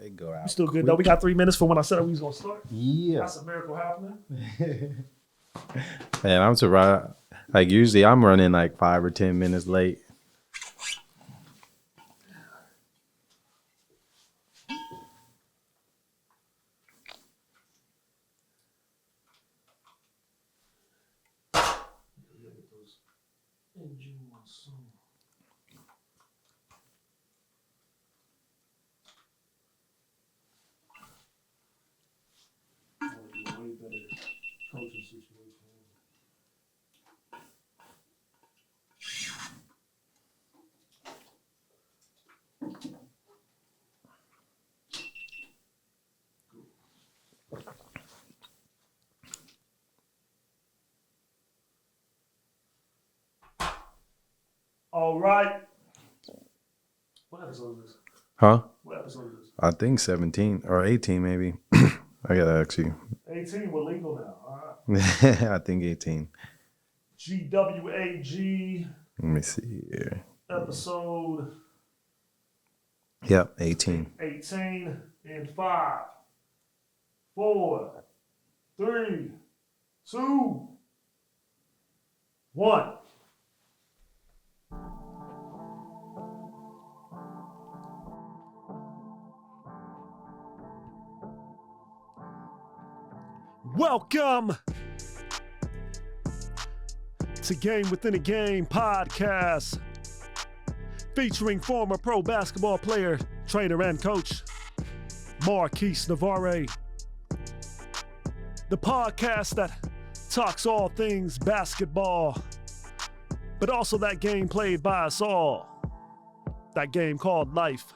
They go out. We still good quick. though. We got 3 minutes for when I said we was gonna start. Yeah. That's a miracle happening. Man, I'm surprised. Like usually I'm running like 5 or 10 minutes late. All right. What episode is this? Huh? What episode is this? I think 17 or 18 maybe. I gotta actually. 18. We're legal now. All right. I think 18. GWAG Let me see here. episode Yep, 18. 18 in 5, 4, 3, 2, 1. Welcome to Game Within a Game podcast, featuring former pro basketball player, trainer, and coach, Marquis Navarre. The podcast that talks all things basketball, but also that game played by us all, that game called life.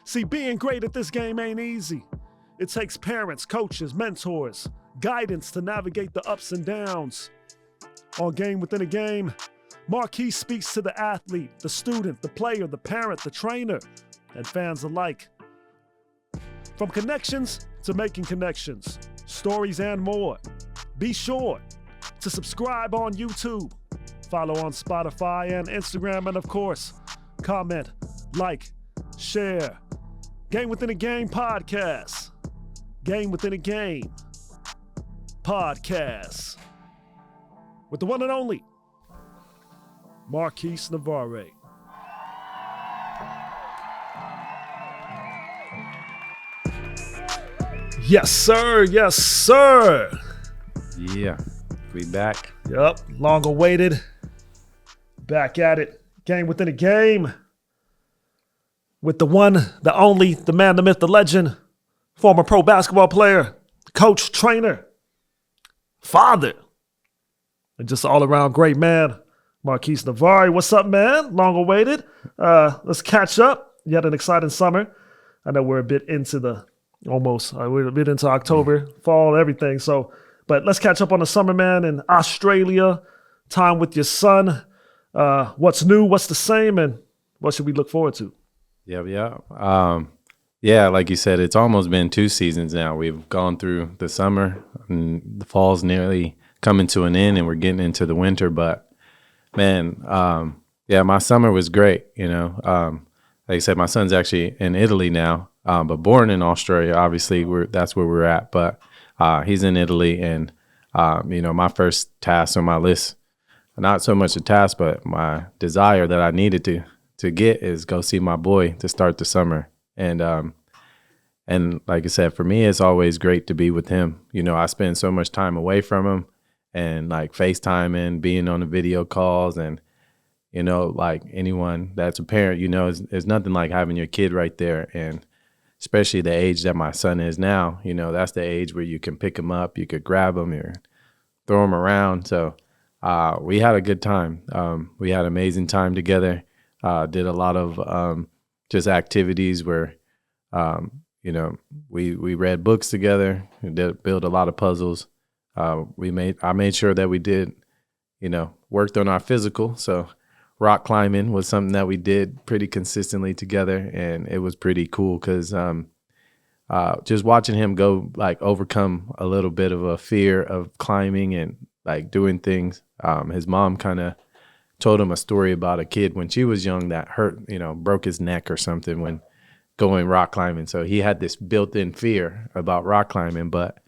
See, being great at this game ain't easy. It takes parents, coaches, mentors, guidance to navigate the ups and downs. On Game Within a Game, Marquis speaks to the athlete, the student, the player, the parent, the trainer, and fans alike. From connections to making connections, stories and more. Be sure to subscribe on YouTube, follow on Spotify and Instagram, and of course, comment, like, share. Game Within a Game podcast. Game Within a Game podcast. With the one and only Marquis Navarre. Yes, sir. Yes, sir. Yeah, we back. Yep, long awaited. Back at it. Game Within a Game. With the one, the only, the man, the myth, the legend, former pro basketball player, coach, trainer, father, and just all around great man, Marquis Navarre. What's up, man? Long awaited. Let's catch up. You had an exciting summer. I know we're a bit into we're a bit into October, fall, everything. So, but let's catch up on the summer, man, in Australia, time with your son. What's new, what's the same, and what should we look forward to? Yeah, like you said, it's almost been 2 seasons now. We've gone through the summer, and the fall's nearly coming to an end, and we're getting into the winter. But man, my summer was great. Like I said, my son's actually in Italy now, but born in Australia. Obviously, that's where we're at. But he's in Italy, and my first task on my list, not so much a task, but my desire that I needed to get is go see my boy to start the summer. And like I said, for me, it's always great to be with him. I spend so much time away from him, and like FaceTiming, being on the video calls, and like anyone that's a parent, there's nothing like having your kid right there. And especially the age that my son is now, that's the age where you can pick him up, you could grab him, or throw him around. So we had a good time. We had amazing time together. Did a lot of just activities where, we read books together, built a lot of puzzles. I made sure that we did, worked on our physical. So rock climbing was something that we did pretty consistently together, and it was pretty cool because just watching him go, like, overcome a little bit of a fear of climbing and like doing things. His mom kind of told him a story about a kid when she was young that broke his neck or something when going rock climbing. So he had this built-in fear about rock climbing, but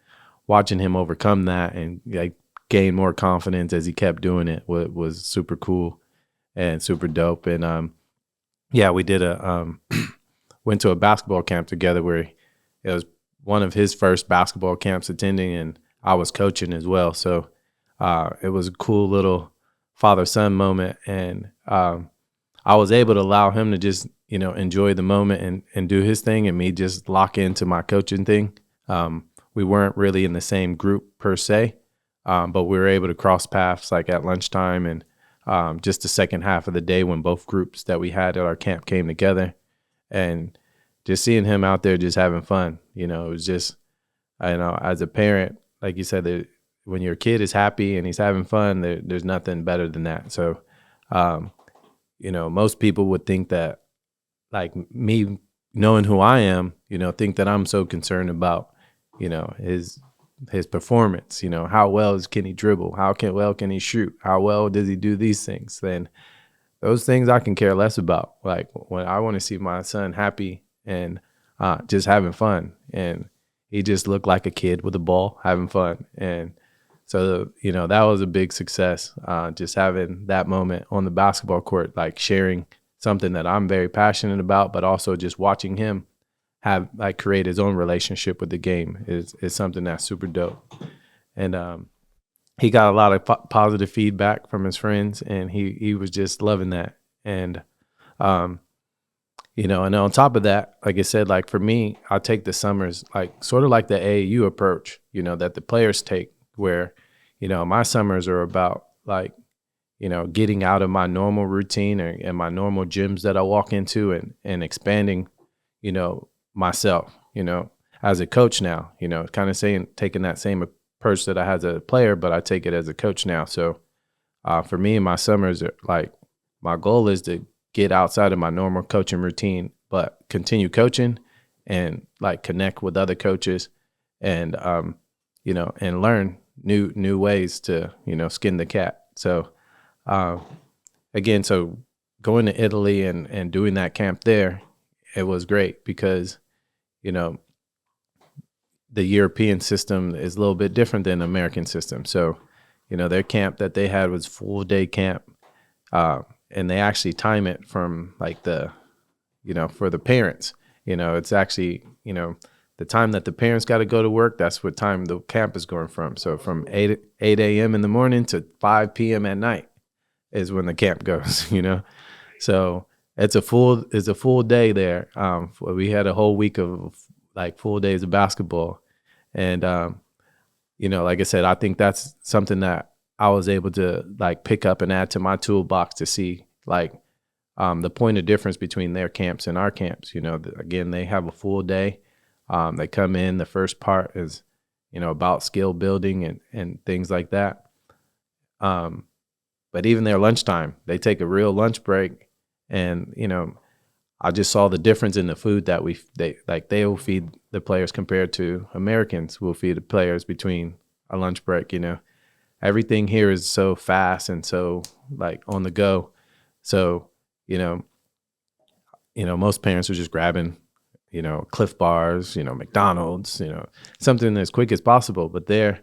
watching him overcome that and like gain more confidence as he kept doing it was super cool and super dope. And yeah, we did went to a basketball camp together where it was one of his first basketball camps attending, and I was coaching as well. So it was a cool little father-son moment, and I was able to allow him to just, enjoy the moment and do his thing, and me just lock into my coaching thing. We weren't really in the same group per se, but we were able to cross paths like at lunchtime and just the second half of the day when both groups that we had at our camp came together, and just seeing him out there just having fun. It was just, as a parent, like you said, when your kid is happy and he's having fun, there's nothing better than that. So, most people would think that, like me knowing who I am, think that I'm so concerned about, his performance, how well can he dribble? How well can he shoot? How well does he do these things? Then those things I can care less about. Like when I want to see my son happy and just having fun, and he just looked like a kid with a ball having fun. And so, that was a big success, just having that moment on the basketball court, like sharing something that I'm very passionate about, but also just watching him create his own relationship with the game is something that's super dope. And he got a lot of positive feedback from his friends, and he was just loving that. And and on top of that, like I said, like for me, I take the summers like sort of like the AAU approach, that the players take, where my summers are about like getting out of my normal routine and my normal gyms that I walk into, and expanding myself, as a coach now, kind of taking that same approach that I had as a player, but I take it as a coach now. So for me, my summers are like, my goal is to get outside of my normal coaching routine, but continue coaching and like connect with other coaches and, and learn new ways to, skin the cat. So again, so going to Italy and doing that camp there, it was great because, the European system is a little bit different than the American system. So, their camp that they had was full day camp. And they actually time it from like for the parents, it's actually, the time that the parents got to go to work, that's what time the camp is going from. So from 8 a.m. in the morning to 5 p.m. at night is when the camp goes, So it's a full day there. We had a whole week of like full days of basketball. And, like I said, I think that's something that I was able to like pick up and add to my toolbox to see like the point of difference between their camps and our camps. Again, they have a full day. They come in, the first part is, about skill building and things like that. But even their lunchtime, they take a real lunch break. And, I just saw the difference in the food that they will feed the players compared to Americans will feed the players between a lunch break. Everything here is so fast and so like on the go. So, most parents are just grabbing, Cliff Bars, McDonald's, something as quick as possible. But they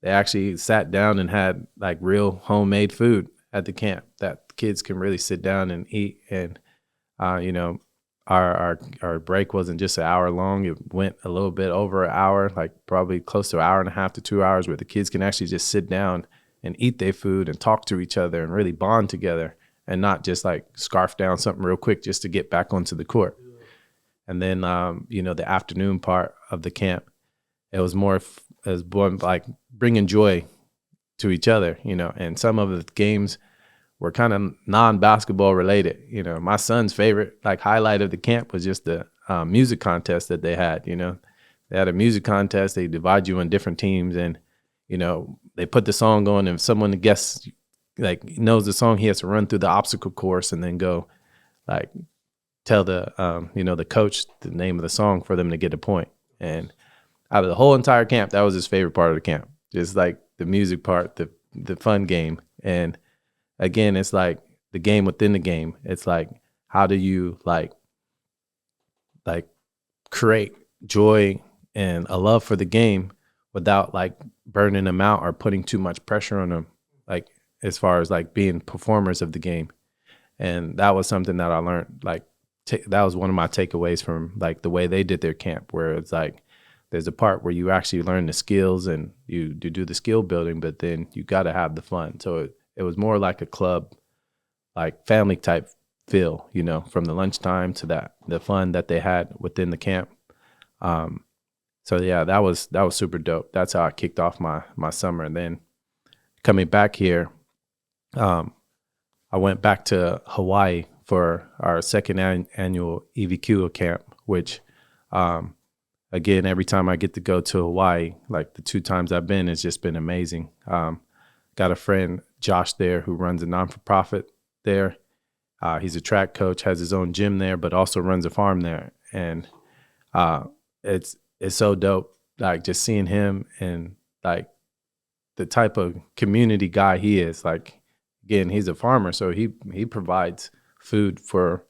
actually sat down and had like real homemade food at the camp that kids can really sit down and eat. And, our break wasn't just an hour long. It went a little bit over an hour, like probably close to an hour and a half to 2 hours, where the kids can actually just sit down and eat their food and talk to each other and really bond together, and not just like scarf down something real quick just to get back onto the court. And then, the afternoon part of the camp, it was more like bringing joy to each other, and some of the games were kind of non-basketball related. My son's favorite like highlight of the camp was just the music contest that they had. They had a music contest. They divide you in different teams, and they put the song on, and if someone guesses like knows the song, he has to run through the obstacle course and then go like tell the the coach the name of the song for them to get a point. And out of the whole entire camp, that was his favorite part of the camp, just like the music part, the fun game. And again, it's like the game within the game. It's like, how do you like like create joy and a love for the game without like burning them out or putting too much pressure on them, like as far as like being performers of the game. And that was something that I learned. Like that was one of my takeaways from like the way they did their camp, where it's like there's a part where you actually learn the skills and you do the skill building, but then you got to have the fun. So it was more like a club, like family type feel, you know, from the lunchtime to the fun that they had within the camp. So yeah, that was super dope. That's how I kicked off my summer. And then coming back here, I went back to Hawaii for our second annual EVQ camp, which again, every time I get to go to Hawaii, like the 2 times I've been, it's just been amazing. Got a friend, Josh, there who runs a non-for-profit there. He's a track coach, has his own gym there, but also runs a farm there. And it's so dope, like just seeing him and like the type of community guy he is. Like, again, he's a farmer, so he provides food for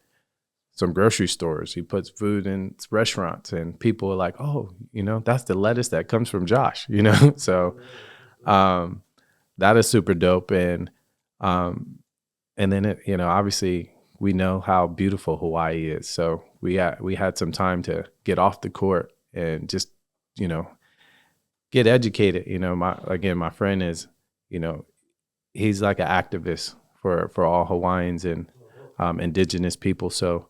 some grocery stores. He puts food in restaurants, and people are like, oh, you know, that's the lettuce that comes from Josh, you know? So that is super dope. And then, it, you know, obviously we know how beautiful Hawaii is. So we had some time to get off the court and just, you know, get educated. You know, my friend is, you know, he's like an activist for all Hawaiians and indigenous people. So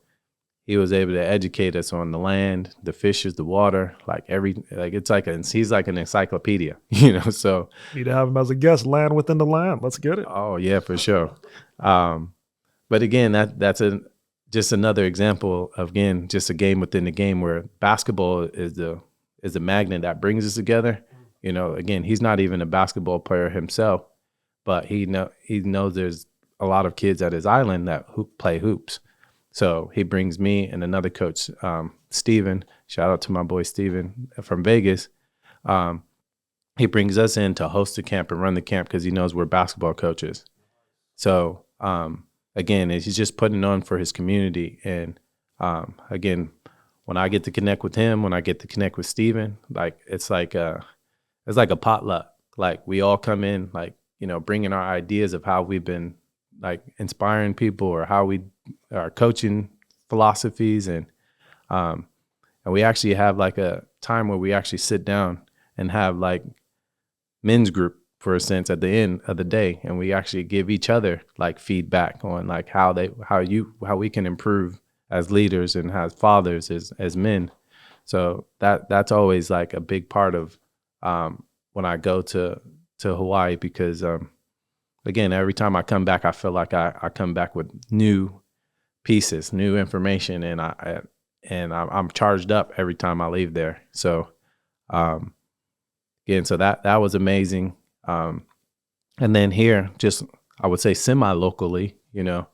he was able to educate us on the land, the fishes, the water, he's like an encyclopedia, you know. So Need to have him as a guest. Land within the land. Let's get it. oh yeah, for sure. But again, that's just another example of, again, just a game within the game, where basketball is the magnet that brings us together. You know, again, he's not even a basketball player himself, but he knows there's a lot of kids at his island that play hoops. So he brings me and another coach, Steven, shout out to my boy Steven from Vegas. He brings us in to host the camp and run the camp because he knows we're basketball coaches. So again, he's just putting on for his community. And again, when I get to connect with him, when I get to connect with Steven, like it's like a potluck. Like we all come in, like, you know, bringing our ideas of how we've been like inspiring people or how we are coaching philosophies. And we actually have like a time where we actually sit down and have like men's group, for a sense, at the end of the day. And we actually give each other like feedback on like how we can improve as leaders and as fathers, as men. So that's always like a big part of when I go to Hawaii, because again, every time I come back, I feel like I come back with new pieces, new information, and I'm charged up every time I leave there. So again, so that was amazing. And then here, just I would say semi-locally, you know,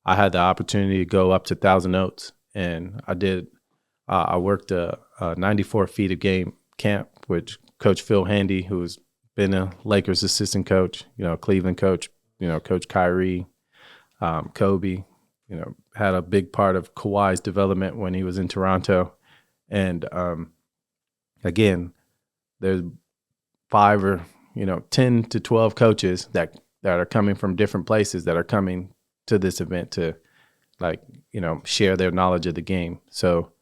I had the opportunity to go up to Thousand Oaks, and I worked a 94 feet of game camp with Coach Phil Handy, who's been a Lakers assistant coach, you know, Cleveland coach, you know, Coach Kyrie, Kobe, you know, had a big part of Kawhi's development when he was in Toronto. And again, there's 5 or 10 to 12 coaches that are coming from different places that are coming to this event to, like, you know, share their knowledge of the game. So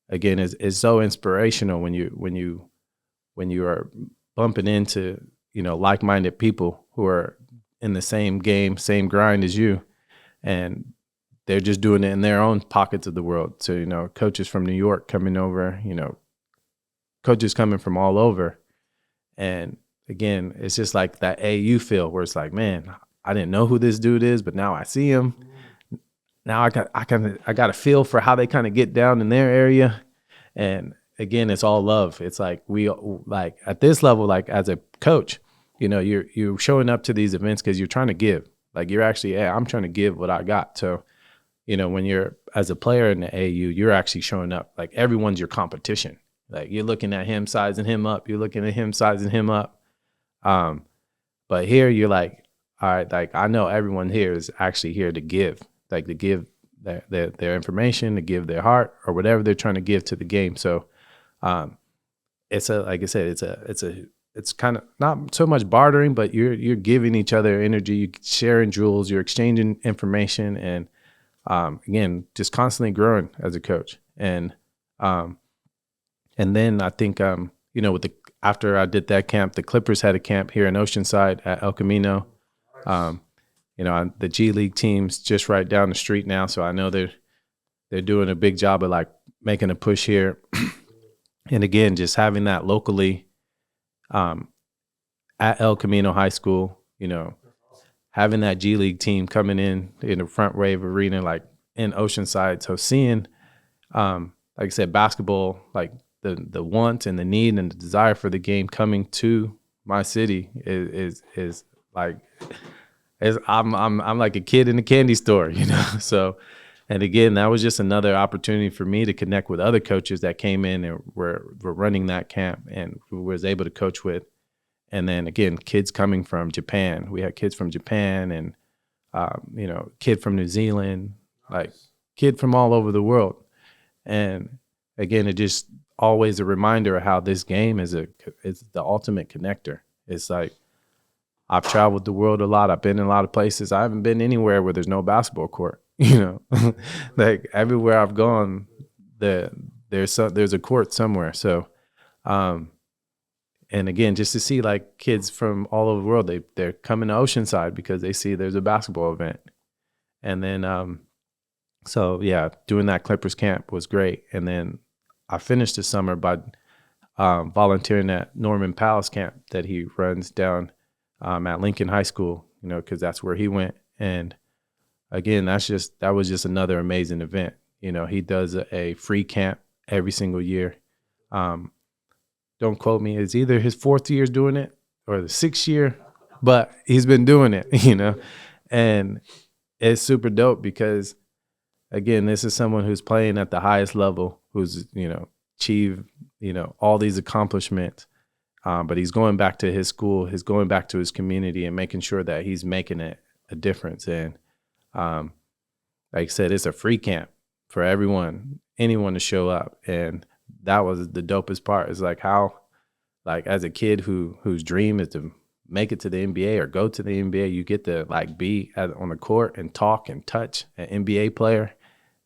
again, it's so inspirational when you are bumping into, you know, like-minded people who are in the same game, same grind as you, and they're just doing it in their own pockets of the world. So, you know, coaches from New York coming over, you know, coaches coming from all over. And again, it's just like that AU feel where it's like, man, I didn't know who this dude is, but now I see him. Now I got a feel for how they kind of get down in their area. And again, it's all love. It's like we like at this level, like as a coach, you know, you're showing up to these events because you're trying to give. Like you're actually, hey, I'm trying to give what I got. So, you know, when you're as a player in the AU, you're actually showing up. Like everyone's your competition. Like you're looking at him, sizing him up. You're looking at him, sizing him up. But here you're like, all right, like I know everyone here is actually here to give, like to give their information, to give their heart or whatever they're trying to give to the game. So it's like I said, it's kind of not so much bartering, but you're giving each other energy, you're sharing jewels, you're exchanging information, and again, just constantly growing as a coach. And then I think after I did that camp, the Clippers had a camp here in Oceanside at El Camino. The G League team's just right down the street now, so I know they're doing a big job of like making a push here. And again, just having that locally at El Camino High School, having that G League team coming in the Front Wave Arena, like in Oceanside. So seeing, like I said, basketball, like the want and the need and the desire for the game coming to my city is like, I'm like a kid in a candy store, So, and again, that was just another opportunity for me to connect with other coaches that came in and were running that camp and who was able to coach with. And then again, kids coming from Japan. We had kids from Japan and, kid from New Zealand, like kid from all over the world. And again, it just always a reminder of how this game is the ultimate connector. It's like, I've traveled the world a lot. I've been in a lot of places. I haven't been anywhere where there's no basketball court, like everywhere I've gone, there's a court somewhere. So, and again, just to see like kids from all over the world, they're coming to Oceanside because they see there's a basketball event. And then, so yeah, doing that Clippers camp was great. And then I finished the summer by volunteering at Norman Powell's camp that he runs down at Lincoln High School, because that's where he went. And again, that was just another amazing event. He does a free camp every single year. Don't quote me. It's either his 4th year doing it or the 6th year, but he's been doing it, and it's super dope because, again, this is someone who's playing at the highest level, who's, achieved, all these accomplishments. But he's going back to his school, he's going back to his community and making sure that he's making it a difference. And like I said, it's a free camp for anyone to show up. And that was the dopest part. It's like how, like as a kid whose dream is to make it to the NBA or go to the NBA, you get to like be on the court and talk and touch an NBA player.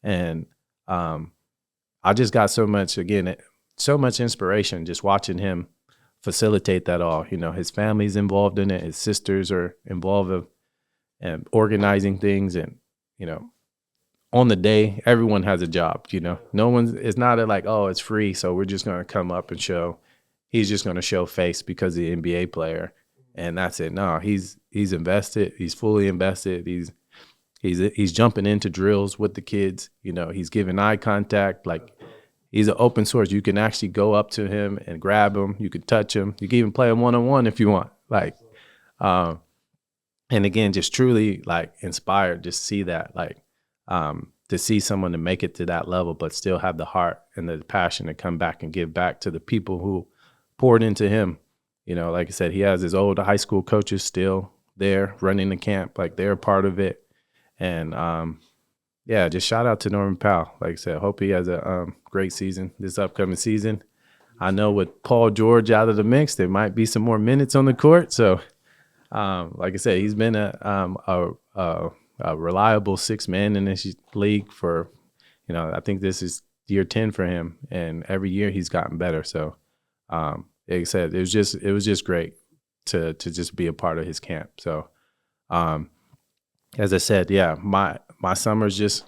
And I just got so much inspiration just watching him facilitate that all. His family's involved in it. His sisters are involved in organizing things. And, on the day, everyone has a job, it's not like, oh, it's free, so we're just going to come up and show. He's just going to show face because he's an NBA player. And that's it. No, he's invested. He's fully invested. He's jumping into drills with the kids. He's giving eye contact. Like, he's an open source. You can actually go up to him and grab him. You can touch him. You can even play him one-on-one if you want. Like, and again, just truly like inspired. Just see that, like, to see someone to make it to that level, but still have the heart and the passion to come back and give back to the people who poured into him. Like I said, he has his old high school coaches still there running the camp. Like, they're a part of it. And, yeah, just shout out to Norman Powell. Like I said, hope he has a great season this upcoming season. I know with Paul George out of the mix, there might be some more minutes on the court. So, like I said, he's been a reliable 6 man in this league for, I think this is year 10 for him, and every year he's gotten better. So, like I said, it was just great to just be a part of his camp. So, as I said, yeah, my summer's just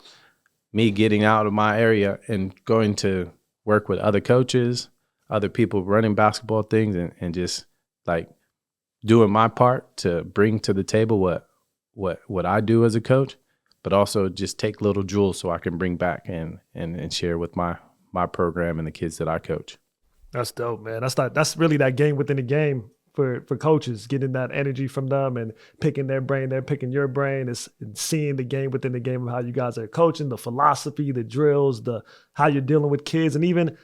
me getting out of my area and going to work with other coaches, other people running basketball things, and just like doing my part to bring to the table what I do as a coach, but also just take little jewels so I can bring back and share with my program and the kids that I coach. That's dope, man. That's really that game within the game for coaches, getting that energy from them and picking their brain. They're picking your brain, is seeing the game within the game of how you guys are coaching, the philosophy, the drills, how you're dealing with kids, and even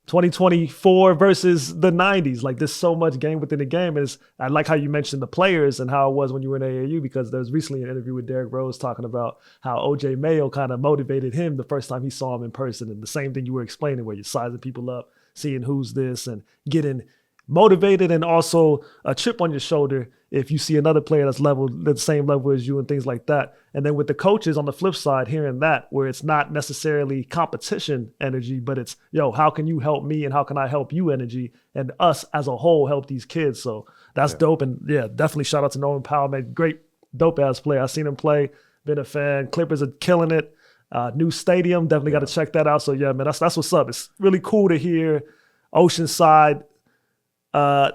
2024 versus the 90s. Like there's so much game within the game. And I like how you mentioned the players and how it was when you were in AAU, because there was recently an interview with Derrick Rose talking about how OJ Mayo kind of motivated him the first time he saw him in person. And the same thing you were explaining, where you're sizing people up, seeing who's this, and getting motivated, and also a chip on your shoulder if you see another player that's the same level as you and things like that. And then with the coaches on the flip side, hearing that, where it's not necessarily competition energy, but it's, yo, how can you help me and how can I help you energy, and us as a whole help these kids. So that's dope. And yeah, definitely shout out to Norman Powell, man. Great, dope ass player. I've seen him play, been a fan. Clippers are killing it. New stadium, definitely got to check that out. So yeah, man, that's what's up. It's really cool to hear Oceanside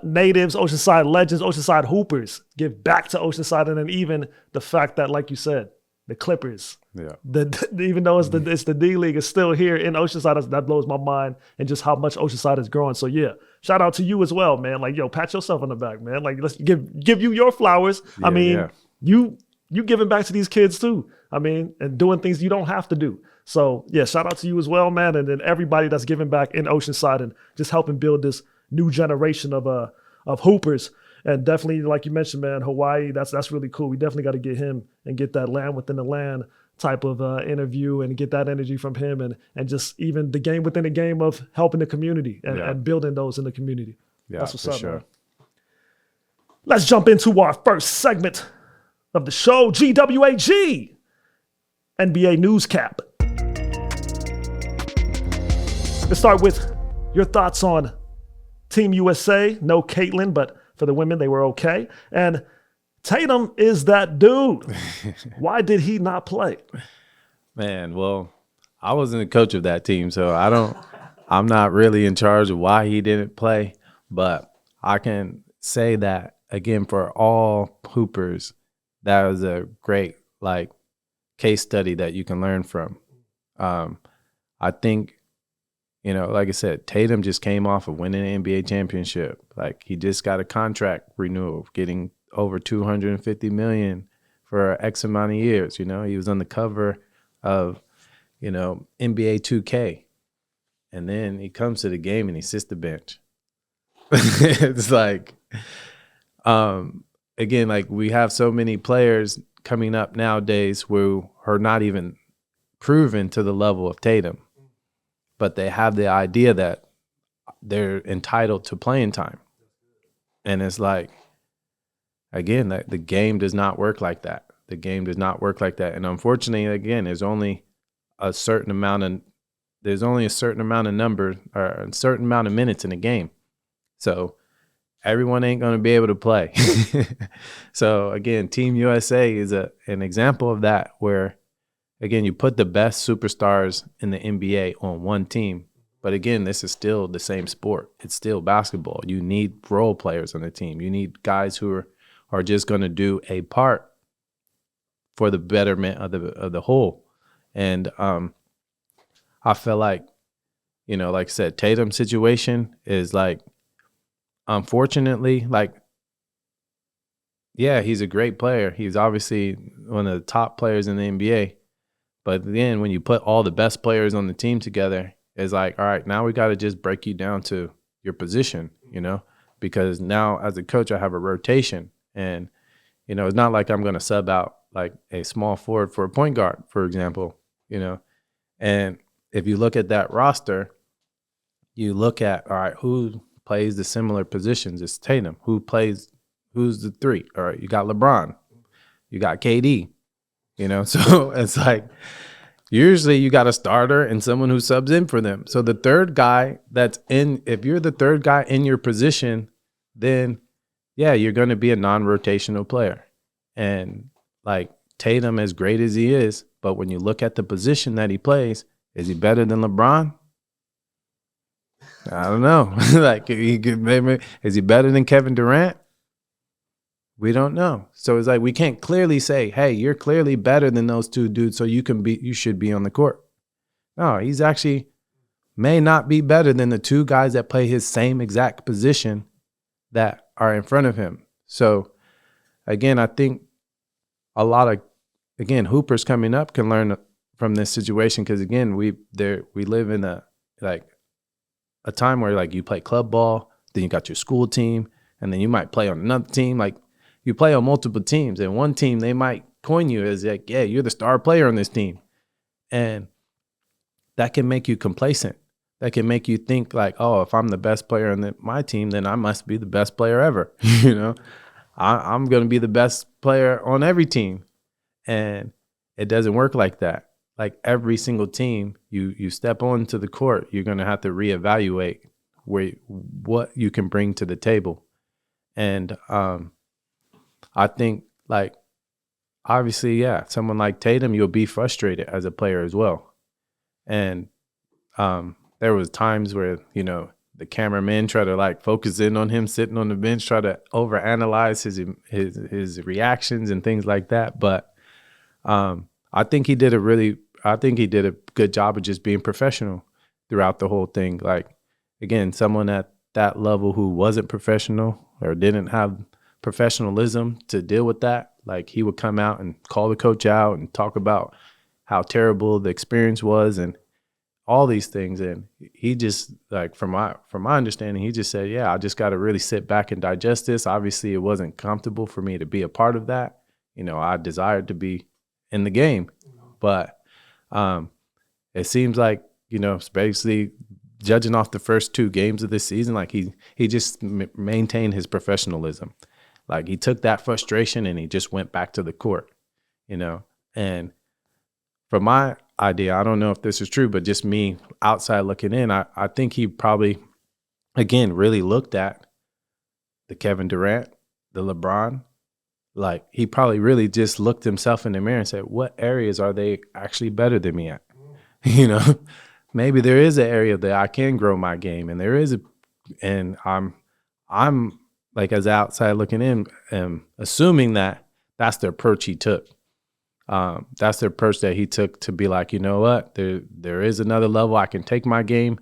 natives, Oceanside legends, Oceanside hoopers give back to Oceanside. And then even the fact that, like you said, the Clippers, even though it's the D League, is still here in Oceanside. That blows my mind, and just how much Oceanside is growing. So yeah, shout out to you as well, man. Like, yo, pat yourself on the back, man. Like, let's give you your flowers. I mean, you giving back to these kids too. I mean, and doing things you don't have to do. So yeah, shout out to you as well, man. And then everybody that's giving back in Oceanside and just helping build this new generation of hoopers. And definitely, like you mentioned, man, Hawaii, that's really cool. We definitely got to get him and get that land within the land type of interview and get that energy from him, and just even the game within the game of helping the community and building those in the community. Yeah, that's what's up, sure. man. Let's jump into our first segment of the show, GWAG, NBA News Cap. Let's start with your thoughts on Team USA. No Caitlin, but for the women, they were okay. And Tatum is that dude. Why did he not play? Man, well, I wasn't the coach of that team, so I'm not really in charge of why he didn't play. But I can say that, again, for all hoopers, that was a great, case study that you can learn from. I think, like I said, Tatum just came off of winning an NBA championship. He just got a contract renewal, getting over $250 million for X amount of years. He was on the cover of, NBA 2K. And then he comes to the game and he sits the bench. It's again, we have so many players coming up nowadays who are not even proven to the level of Tatum, but they have the idea that they're entitled to playing time. And it's again, the game does not work like that. The game does not work like that. And unfortunately, again, there's only a certain amount of number, or a certain amount of minutes in a game. So everyone ain't going to be able to play. So again, Team USA is an example of that, where, again, you put the best superstars in the NBA on one team. But again, this is still the same sport. It's still basketball. You need role players on the team. You need guys who are just going to do a part for the betterment of the whole. And I feel like I said, Tatum's situation is unfortunately, he's a great player. He's obviously one of the top players in the NBA. But then when you put all the best players on the team together, it's all right, now we got to just break you down to your position, because now as a coach, I have a rotation. And, it's not like I'm going to sub out a small forward for a point guard, for example, And if you look at that roster, you look at, all right, who plays the similar positions? It's Tatum. Who's the three? All right, you got LeBron. You got KD. So it's usually you got a starter and someone who subs in for them. So the third guy if you're the third guy in your position, then you're going to be a non-rotational player. And Tatum, as great as he is, but when you look at the position that he plays, is he better than LeBron? I don't know. Is he better than Kevin Durant? We don't know. So it's we can't clearly say, hey, you're clearly better than those two dudes, so you should be on the court. No, he's actually may not be better than the two guys that play his same exact position that are in front of him. So again, I think a lot of hoopers coming up can learn from this situation, because again, we live in a a time where like you play club ball, then you got your school team, and then you might play on another team. Like you play on multiple teams, and one team they might coin you as like, yeah, you're the star player on this team, and that can make you complacent. That can make you think like, oh, if I'm the best player on my team, then I must be the best player ever. I'm going to be the best player on every team, and it doesn't work like that. Like every single team, you step onto the court, you're going to have to reevaluate what you can bring to the table. And I think like obviously, yeah, someone like Tatum, you'll be frustrated as a player as well. And there was times where the cameramen try to like focus in on him sitting on the bench, try to overanalyze his reactions and things like that. But I think he did a good job of just being professional throughout the whole thing. Like, again, someone at that level who wasn't professional or didn't have professionalism to deal with that, like he would come out and call the coach out and talk about how terrible the experience was and all these things. And he just like, from my understanding, he just said, yeah, I just got to really sit back and digest this. Obviously it wasn't comfortable for me to be a part of that. I desired to be in the game, but it seems like, basically judging off the first 2 games of this season, like he just maintained his professionalism. Like he took that frustration and he just went back to the court, and from my idea, I don't know if this is true, but just me outside looking in, I think he probably, again, really looked at the Kevin Durant, the LeBron. Like he probably really just looked himself in the mirror and said, what areas are they actually better than me at? Maybe there is an area that I can grow my game, and I'm like, as outside looking in, assuming that that's the approach he took. That's the approach that he took to be like, you know what, there is another level I can take my game.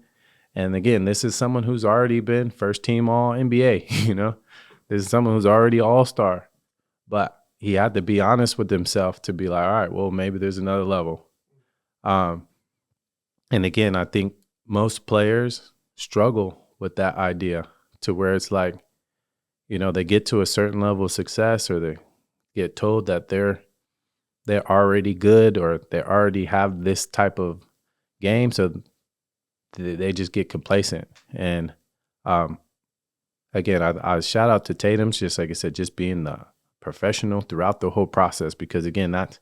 And again, this is someone who's already been first team all NBA, this is someone who's already all-star, but he had to be honest with himself to be like, all right, well, maybe there's another level. And again, I think most players struggle with that idea to where it's like, they get to a certain level of success, or they get told that they're already good, or they already have this type of game, so they just get complacent. And again, I shout out to Tatum, just like I said, just being the professional throughout the whole process, because again, that's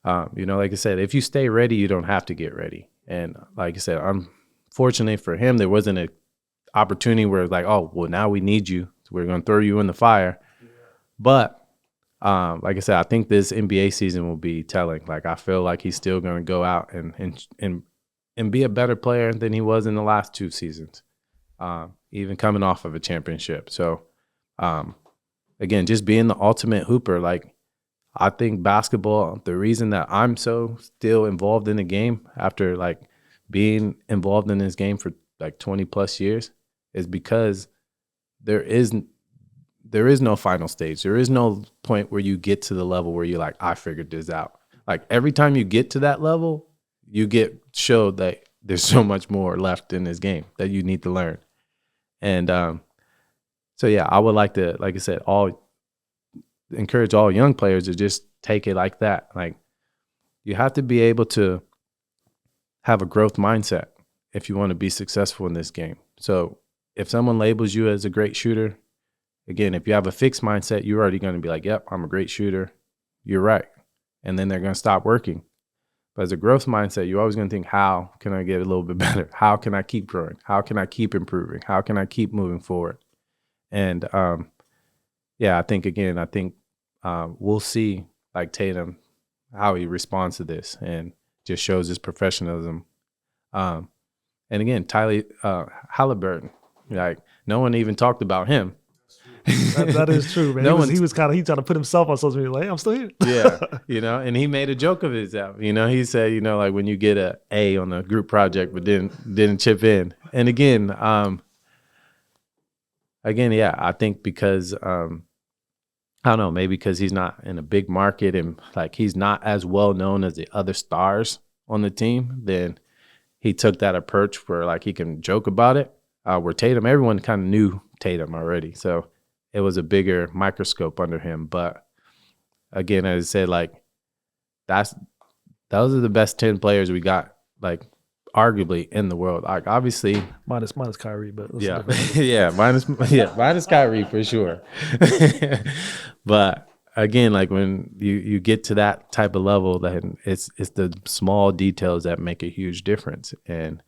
like I said, if you stay ready, you don't have to get ready. And like I said, unfortunately for him, there wasn't an opportunity where it's like, oh, well, now we need you, so we're going to throw you in the fire. Yeah. But like I said, I think this NBA season will be telling. Like I feel like he's still going to go out and be a better player than he was in the last 2 seasons, even coming off of a championship. So again, just being the ultimate hooper. Like I think basketball, the reason that I'm so still involved in the game after like being involved in this game for like 20 plus years is because there is no final stage. There is no point where you get to the level where you're like, I figured this out. Like every time you get to that level, you get showed that there's so much more left in this game that you need to learn. And so, yeah, I would like to, like I said, encourage all young players to just take it like that. Like you have to be able to have a growth mindset if you want to be successful in this game. So if someone labels you as a great shooter, again, if you have a fixed mindset, you're already going to be like, yep, I'm a great shooter. You're right. And then they're going to stop working. But as a growth mindset, you're always going to think, how can I get a little bit better? How can I keep growing? How can I keep improving? How can I keep moving forward? And I think we'll see like Tatum, how he responds to this and just shows his professionalism. And again, Tyler Halliburton, like no one even talked about him. That is true, man. He trying to put himself on social media, like, hey, I'm still here. Yeah, and he made a joke of his out. He said, like when you get a A on the group project, but didn't chip in. And again, I think because I don't know, maybe because he's not in a big market and like he's not as well known as the other stars on the team, then he took that approach where like he can joke about it. Where Tatum, everyone kind of knew Tatum already, so it was a bigger microscope under him. But again, as I said, like those are the best 10 players we got, like arguably in the world. Like obviously, minus Kyrie, but yeah, minus Kyrie for sure. But again, like when you get to that type of level, then it's the small details that make a huge difference. And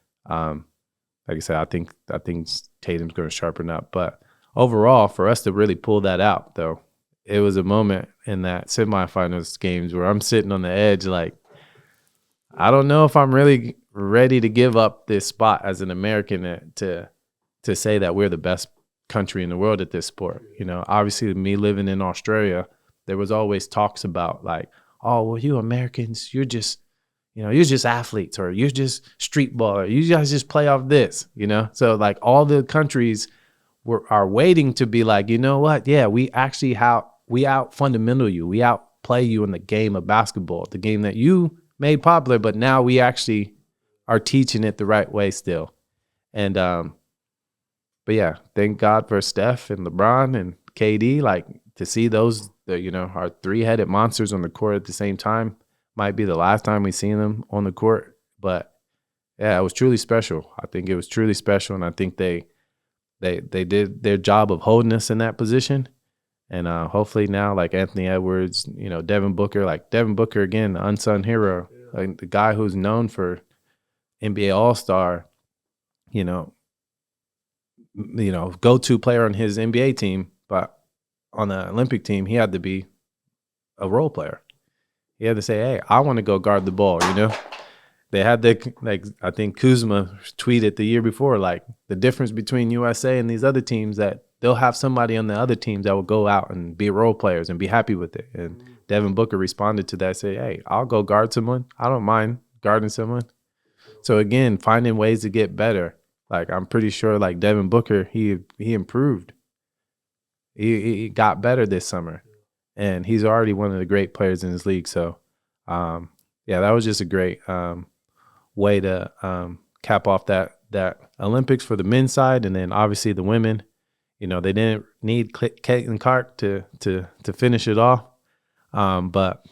like I said, I think Tatum's going to sharpen up. But overall, for us to really pull that out, though, it was a moment in that semifinals games where I'm sitting on the edge, like I don't know if I'm really ready to give up this spot as an American to say that we're the best country in the world at this sport. You know, obviously, me living in Australia, there was always talks about like, oh, well, you Americans, you're just athletes, or you're just street baller. You guys just play off this, you know? So like all the countries are waiting to be like, you know what? Yeah, we out fundamental you. We outplay you in the game of basketball, the game that you made popular, but now we actually are teaching it the right way still. And but yeah, thank God for Steph and LeBron and KD. Like to see those, our three-headed monsters on the court at the same time might be the last time we seen them on the court. But yeah, it was truly special. I think it was truly special, and I think they did their job of holding us in that position. And hopefully now, like Anthony Edwards, Devin Booker, again, the unsung hero, like the guy who's known for NBA All-Star, go-to player on his NBA team, but on the Olympic team, he had to be a role player. He had to say, hey, I want to go guard the ball, They had I think Kuzma tweeted the year before, like the difference between USA and these other teams, that they'll have somebody on the other teams that will go out and be role players and be happy with it. And Devin Booker responded to that, say, hey, I'll go guard someone. I don't mind guarding someone. So again, finding ways to get better. Like I'm pretty sure like Devin Booker, he improved. He got better this summer. And he's already one of the great players in this league. So yeah, that was just a great way to cap off that Olympics for the men's side. And then obviously the women, they didn't need Caitlin Clark to finish it off. But,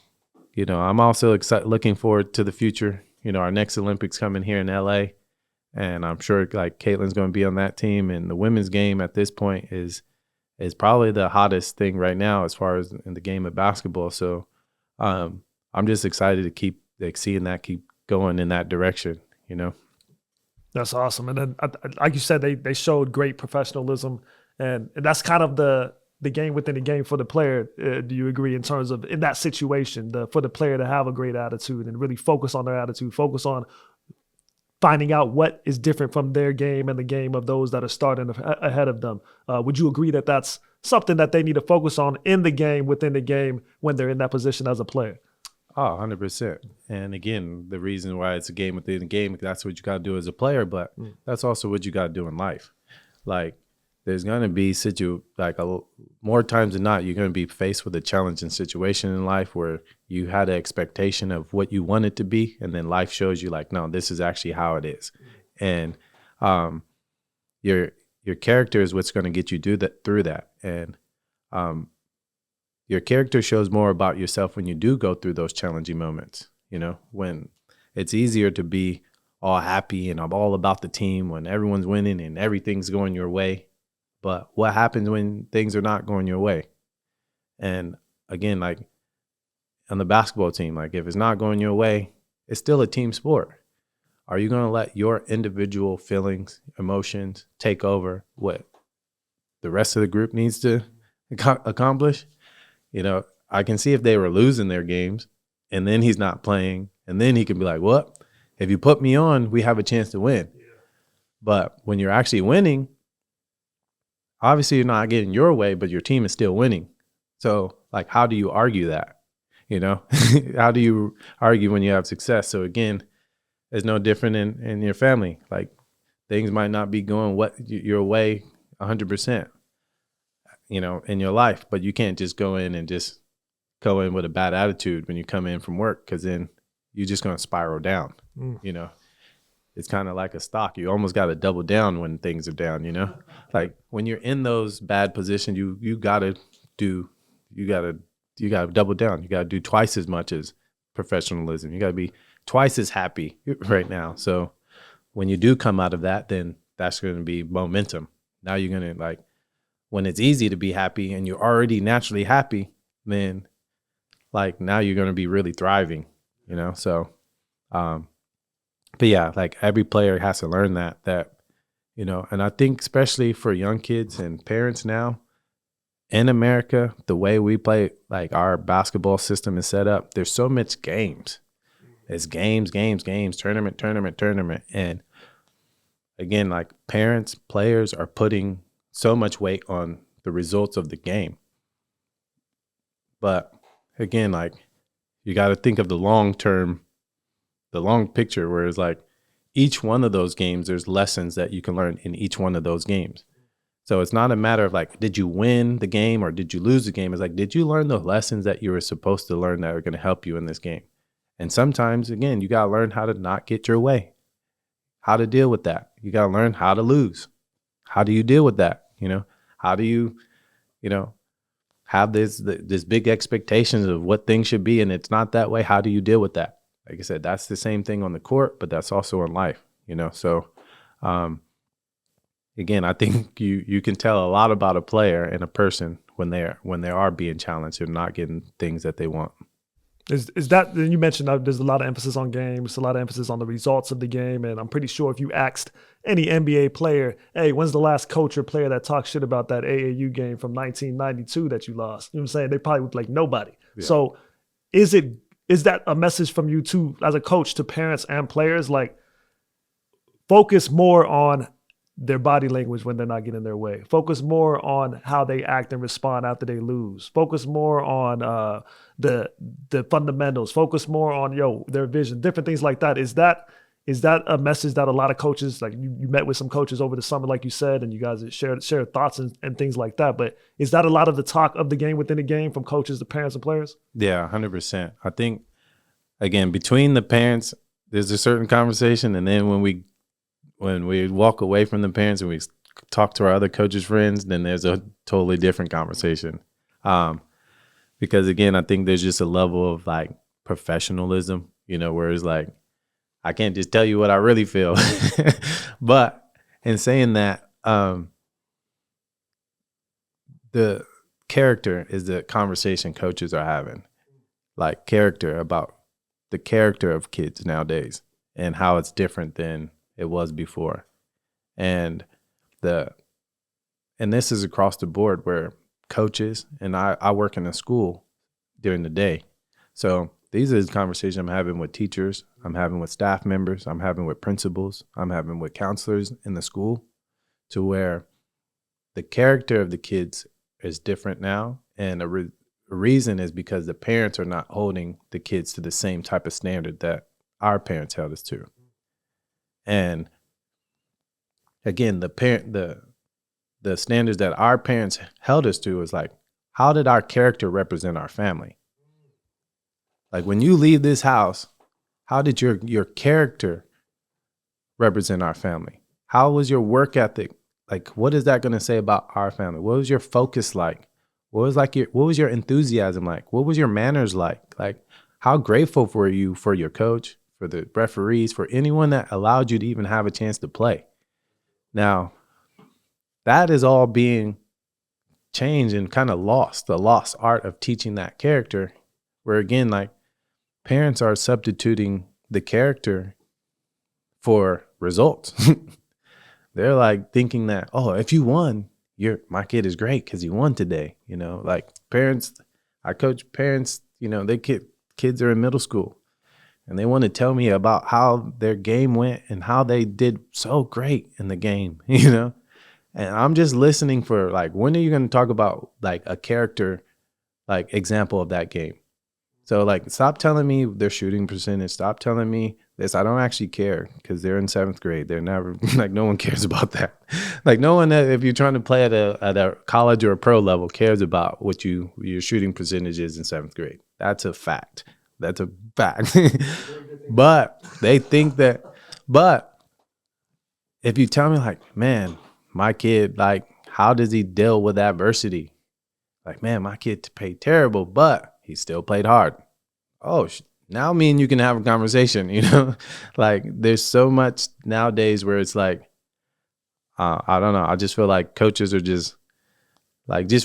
I'm also looking forward to the future. Our next Olympics coming here in LA. And I'm sure like Caitlin's going to be on that team. And the women's game at this point is probably the hottest thing right now as far as in the game of basketball. So I'm just excited to keep seeing that keep going in that direction, That's awesome. And then, like you said, they showed great professionalism, and that's kind of the game within the game for the player. Do you agree in terms of in that situation, for the player to have a great attitude and really focus on their attitude, focus on finding out what is different from their game and the game of those that are starting ahead of them? Would you agree that that's something that they need to focus on in the game, within the game, when they're in that position as a player? Oh, 100%. And again, the reason why it's a game within the game, that's what you got to do as a player, but that's also what you got to do in life. Like, there's going to be more times than not, you're going to be faced with a challenging situation in life where you had an expectation of what you want it to be, and then life shows you like, no, this is actually how it is. And your character is what's going to get you through that. And your character shows more about yourself when you do go through those challenging moments, when it's easier to be all happy and I'm all about the team when everyone's winning and everything's going your way. But what happens when things are not going your way? And again, like on the basketball team, like if it's not going your way, it's still a team sport. Are you going to let your individual feelings, emotions take over what the rest of the group needs to accomplish? I can see if they were losing their games and then he's not playing, and then he can be like, well, if you put me on, we have a chance to win. Yeah. But when you're actually winning, obviously you're not getting your way, but your team is still winning. So like, how do you argue that? How do you argue when you have success? So again, it's no different in your family. Like things might not be going your way 100%. In your life, but you can't just go in with a bad attitude when you come in from work, because then you're just going to spiral down. it's kind of like a stock. You almost got to double down when things are down, Like when you're in those bad positions, you got to do you got to you got to double down. You got to do twice as much as professionalism. You got to be twice as happy right now. So when you do come out of that, then that's going to be momentum. Now you're going to like when it's easy to be happy and you're already naturally happy, then like now you're going to be really thriving, So, but yeah, like every player has to learn that, and I think especially for young kids and parents now in America, the way we play, like our basketball system is set up, there's so much games. It's games, tournament. And again, like parents, players are putting so much weight on the results of the game. But again, like you got to think of the long picture where it's like each one of those games, there's lessons that you can learn in each one of those games. So it's not a matter of like, did you win the game or did you lose the game? It's like, did you learn the lessons that you were supposed to learn that are going to help you in this game? And sometimes, again, you got to learn how to not get your way, how to deal with that. You got to learn how to lose. How do you deal with that? How do you, have this big expectations of what things should be and it's not that way? How do you deal with that? Like I said, that's the same thing on the court, but that's also in life, So, again, I think you can tell a lot about a player and a person when they are being challenged and not getting things that they want. Is that, you mentioned there's a lot of emphasis on games, a lot of emphasis on the results of the game, and I'm pretty sure if you asked any NBA player, hey, when's the last coach or player that talked shit about that AAU game from 1992 that you lost? You know what I'm saying? They probably would like nobody. Yeah. So is that a message from you too, as a coach, to parents and players, like focus more on their body language when they're not getting their way. Focus more on how they act and respond after they lose. Focus more on the fundamentals. Focus more on their vision, different things like that. Is that a message that a lot of coaches, like you met with some coaches over the summer, like you said, and you guys shared thoughts and things like that. But is that a lot of the talk of the game within the game from coaches to parents and players? Yeah, 100%. I think, again, between the parents, there's a certain conversation, and then when we walk away from the parents and we talk to our other coaches' friends, then there's a totally different conversation. Because again, I think there's just a level of like professionalism, where it's like, I can't just tell you what I really feel. But in saying that, the character is the conversation coaches are having, like character, about the character of kids nowadays and how it's different than it was before. And this is across the board where coaches, and I work in a school during the day. So these are the conversations I'm having with teachers, I'm having with staff members, I'm having with principals, I'm having with counselors in the school, to where the character of the kids is different now. And a reason is because the parents are not holding the kids to the same type of standard that our parents held us to. And again, the standards that our parents held us to is like, how did our character represent our family? Like when you leave this house, how did your character represent our family? How was your work ethic? Like, what is that going to say about our family? What was your focus like? What was your enthusiasm like? What was your manners like? Like, how grateful were you for your coach, for the referees, for anyone that allowed you to even have a chance to play? Now, that is all being changed and kind of lost, the lost art of teaching that character, where again, like parents are substituting the character for results. They're like thinking that, oh, if you won, my kid is great because he won today. Like parents, I coach parents, kids are in middle school and they want to tell me about how their game went and how they did so great in the game, and I'm just listening for like, when are you going to talk about like a character, like example of that game? So like, stop telling me their shooting percentage. Stop telling me this. I don't actually care because they're in 7th grade. They're never like, no one cares about that. Like no one, if you're trying to play at a college or a pro level, cares about what your shooting percentage is in 7th grade. That's a fact. But they think that, but if you tell me like, man, my kid, like, how does he deal with adversity? Like, man, my kid played terrible, but he still played hard. Oh, now me and you can have a conversation, you know? Like, there's so much nowadays where it's like, I don't know. I just feel like coaches are just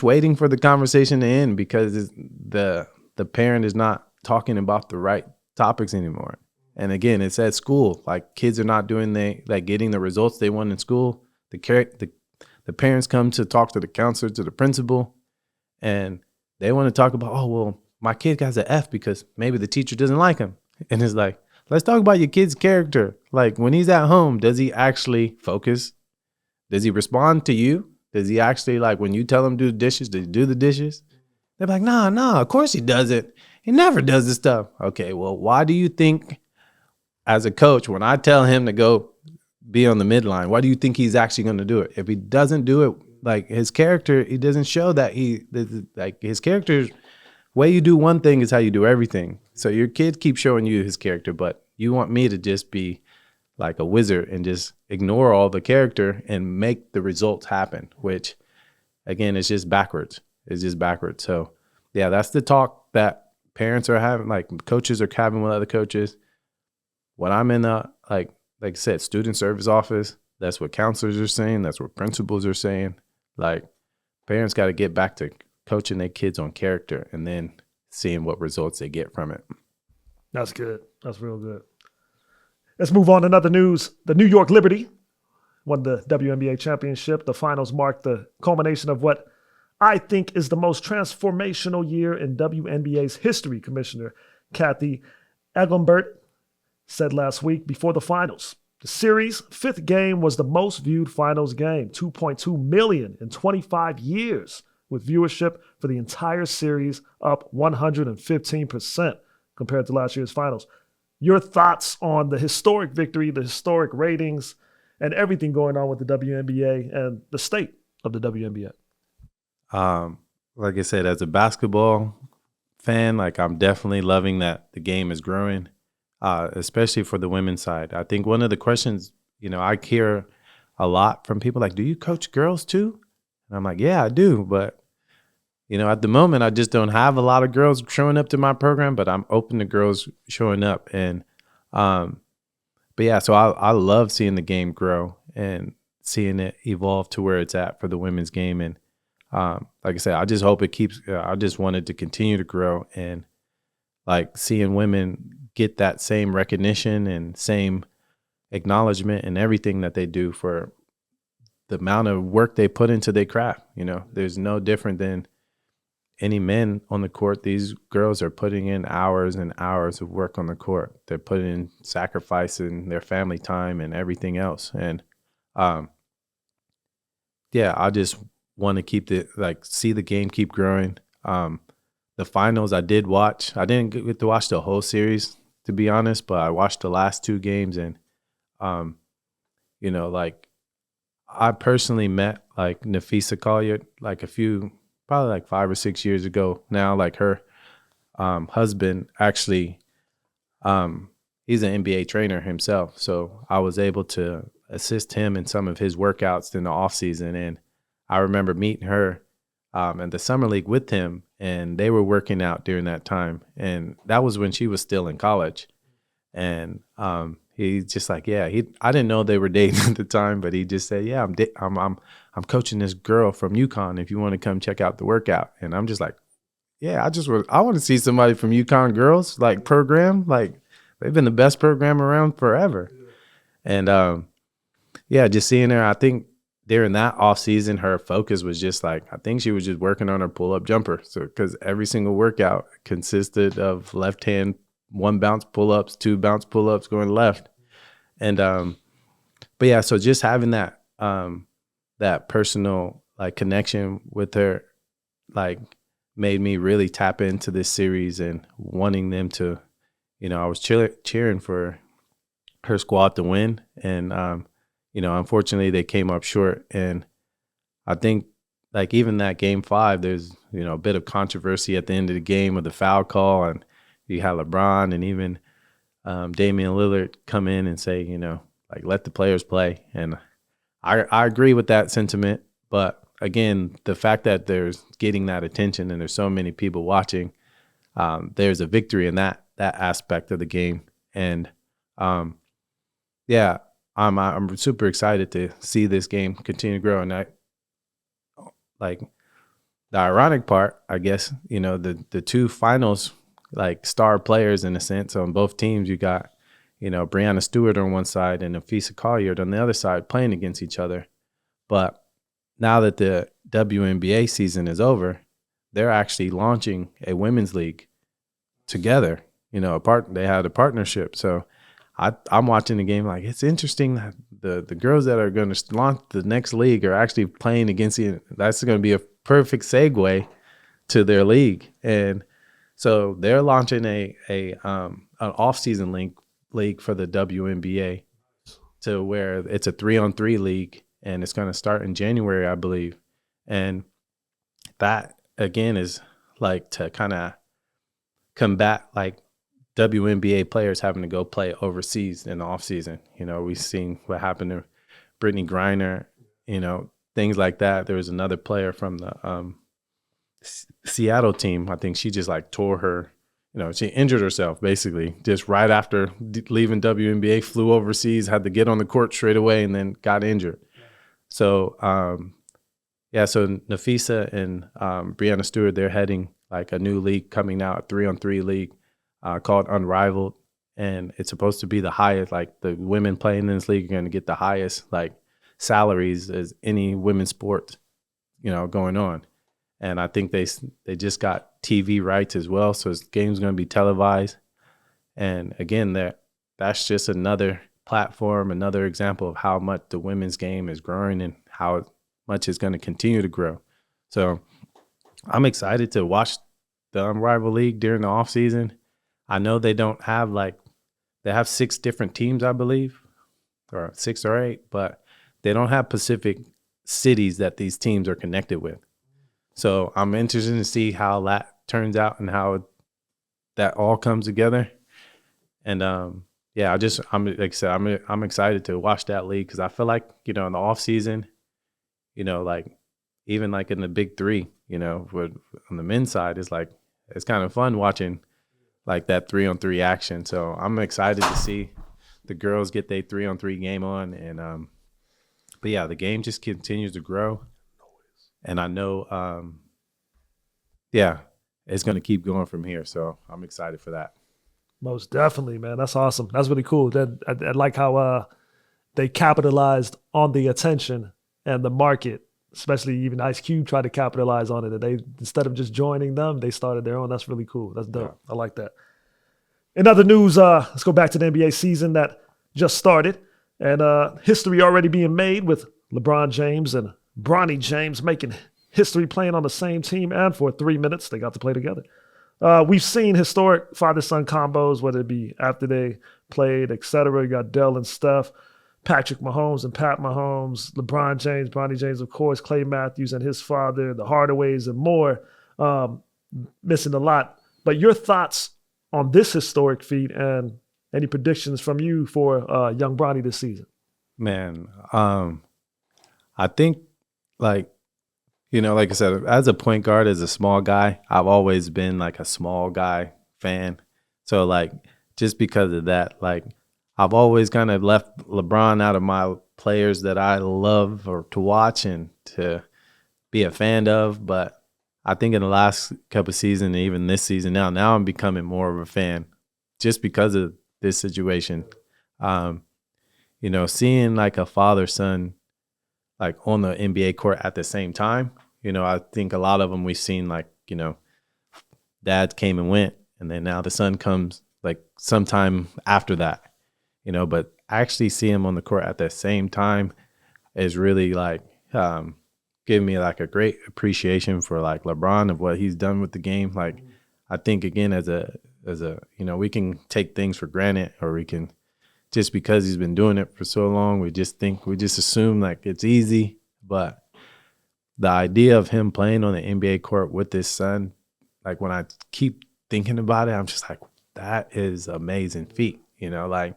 waiting for the conversation to end because the parent is not talking about the right topics anymore. And again, it's at school. Like, kids are not getting the results they want in school. The parents come to talk to the counselor, to the principal, and they want to talk about, oh, well, my kid has an F because maybe the teacher doesn't like him. And it's like, let's talk about your kid's character. Like, when he's at home, does he actually focus? Does he respond to you? Does he actually, like, when you tell him to do the dishes, does he do the dishes? They're like, nah, of course he doesn't. He never does this stuff. Okay, well, why do you think, as a coach, when I tell him to go be on the midline, why do you think he's actually going to do it? If he doesn't do it, like, his character, he doesn't show that his character, way you do one thing is how you do everything. So your kid keeps showing you his character, but you want me to just be like a wizard and just ignore all the character and make the results happen, which, again, it's just backwards. It's just backwards. So, yeah, that's the talk that parents are having, like coaches are having with other coaches. When I'm in the, like I said, student service office, that's what counselors are saying. That's what principals are saying. Like, parents got to get back to coaching their kids on character and then seeing what results they get from it. That's good. That's real good. Let's move on to another news. The New York Liberty won the WNBA championship. The finals marked the culmination of what I think is the most transformational year in WNBA's history, Commissioner Kathy Engelbert said last week before the finals. The series' fifth game was the most viewed finals game, 2.2 million in 25 years, with viewership for the entire series up 115% compared to last year's finals. Your thoughts on the historic victory, the historic ratings, and everything going on with the WNBA and the state of the WNBA? Like I said, as a basketball fan, like, I'm definitely loving that the game is growing. Especially for the women's side. I think one of the questions, I hear a lot from people like, do you coach girls too? And I'm like, yeah, I do. But, at the moment, I just don't have a lot of girls showing up to my program, but I'm open to girls showing up. And, but yeah, so I love seeing the game grow and seeing it evolve to where it's at for the women's game. And like I said, I just hope it keeps, I just want it to continue to grow, and like seeing women get that same recognition and same acknowledgement and everything that they do for the amount of work they put into their craft. There's no different than any men on the court. These girls are putting in hours and hours of work on the court. They're putting in sacrificing their family time and everything else. And yeah, I just want to see the game keep growing. The finals I did watch. I didn't get to watch the whole series, to be honest, but I watched the last two games. And, like, I personally met like Nafisa Collier probably like 5 or 6 years ago now. Like, her husband actually, he's an NBA trainer himself. So I was able to assist him in some of his workouts in the off season. And I remember meeting her at the summer league with him, and they were working out during that time. And that was when she was still in college. And he's just like, yeah, I didn't know they were dating at the time, but he just said, yeah, I'm coaching this girl from UConn if you want to come check out the workout. And I'm just like, yeah, I want to see somebody from UConn girls like program. Like, they've been the best program around forever. And yeah, just seeing her, I think during that off season, her focus was just like, I think she was just working on her pull-up jumper. So, because every single workout consisted of left hand, 1 bounce pull-ups, 2 bounce pull-ups going left. And, but yeah, so just having that, that personal like connection with her, like, made me really tap into this series and wanting them to, I was cheering for her squad to win. And, unfortunately they came up short. And I think like even that game 5, there's, a bit of controversy at the end of the game with the foul call. And you had LeBron and even Damian Lillard come in and say, like, let the players play. And I agree with that sentiment, but again, the fact that there's getting that attention and there's so many people watching, there's a victory in that aspect of the game. And yeah, I'm super excited to see this game continue to grow. And I like the ironic part, I guess, the two finals like star players in a sense on both teams. You got, Brianna Stewart on one side and Afisa Collier on the other side playing against each other. But now that the WNBA season is over, they're actually launching a women's league together. They had a partnership. So I'm watching the game like it's interesting that the girls that are going to launch the next league are actually playing against you. That's going to be a perfect segue to their league. And so they're launching an off-season league for the WNBA to where it's a 3-on-3 league, and it's going to start in January, I believe. And that again is like to kind of combat like WNBA players having to go play overseas in the off season. We've seen what happened to Brittany Griner, things like that. There was another player from the Seattle team. I think she just like tore her, she injured herself basically just right after leaving WNBA, flew overseas, had to get on the court straight away, and then got injured. So, so Nafisa and Brianna Stewart, they're heading like a new league coming out, a 3-on-3 league called Unrivaled. And it's supposed to be the highest, like the women playing in this league are going to get the highest like salaries as any women's sport, going on. And I think they just got TV rights as well. So this game's going to be televised. And again, that's just another platform, another example of how much the women's game is growing and how much it's going to continue to grow. So I'm excited to watch the Unrivaled League during the off season. I know they don't have they have 6 different teams, I believe, or 6 or 8, but they don't have specific cities that these teams are connected with. So I'm interested to see how that turns out and how that all comes together. And I'm like I said, I'm excited to watch that league because I feel like in the off season, like even like in the big 3, on the men's side, it's kind of fun watching like that 3-on-3 action. So I'm excited to see the girls get their 3-on-3 game on. And but yeah, the game just continues to grow. And I know, it's going to keep going from here. So I'm excited for that. Most definitely, man. That's awesome. That's really cool. I like how they capitalized on the attention and the market, especially even Ice Cube tried to capitalize on it. And they, instead of just joining them, they started their own. That's really cool. That's dope. Yeah. I like that. In other news, let's go back to the NBA season that just started. And history already being made with LeBron James and Bronny James making history playing on the same team, and for 3 minutes they got to play together. We've seen historic father-son combos, whether it be after they played, etc. You got Dell and Steph, Patrick Mahomes and Pat Mahomes, LeBron James, Bronny James, of course, Clay Matthews and his father, the Hardaways and more. Missing a lot. But your thoughts on this historic feat and any predictions from you for young Bronny this season? Man, I think like I said, as a point guard, as a small guy, I've always been like a small guy fan. So like, just because of that, like I've always kind of left LeBron out of my players that I love or to watch and to be a fan of. But I think in the last couple of seasons, and even this season now I'm becoming more of a fan just because of this situation. Seeing like a father-son like on the NBA court at the same time, I think a lot of them we've seen like, dad came and went, and then now the son comes like sometime after that, but actually see him on the court at the same time is really like giving me like a great appreciation for like LeBron of what he's done with the game. Like I think again as a we can take things for granted, or we can just because he's been doing it for so long, we just assume like it's easy. But the idea of him playing on the NBA court with his son, like when I keep thinking about it, I'm just like, that is amazing feat. Like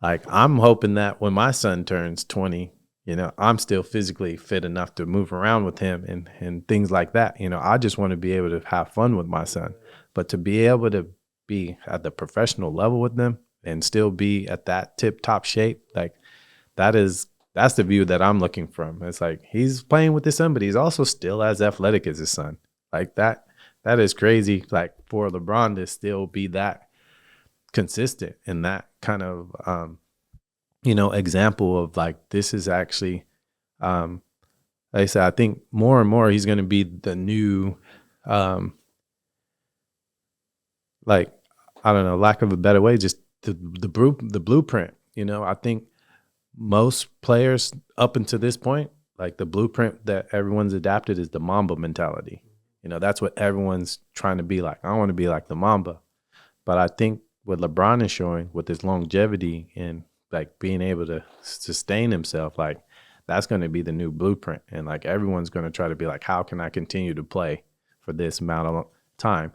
I'm hoping that when my son turns 20, I'm still physically fit enough to move around with him and things like that. I just want to be able to have fun with my son. But to be able to be at the professional level with them and still be at that tip top shape, like that's the view that I'm looking from. It's like he's playing with his son, but he's also still as athletic as his son. Like that is crazy. Like for LeBron to still be that consistent and that kind of example of like this is actually like I said, I think more and more he's going to be the new like I don't know, lack of a better way, just the blueprint. I think most players up until this point, like the blueprint that everyone's adapted is the Mamba mentality. That's what everyone's trying to be like. I want to be like the Mamba. But I think what LeBron is showing with his longevity and like being able to sustain himself, like that's going to be the new blueprint. And like everyone's going to try to be like, how can I continue to play for this amount of time?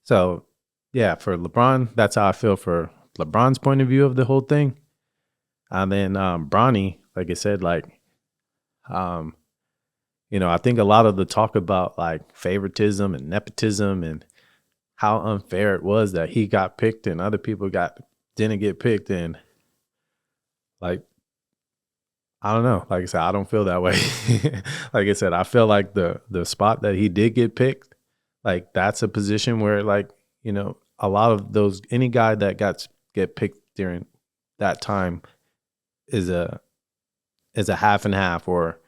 So yeah, for LeBron, that's how I feel for LeBron's point of view of the whole thing. And then Bronny, like I said, like I think a lot of the talk about like favoritism and nepotism and how unfair it was that he got picked and other people didn't get picked. And like, I don't know. Like I said, I don't feel that way. Like I said, I feel like the spot that he did get picked, like that's a position where like, a lot of those, any guy that get picked during that time is a half and half, or,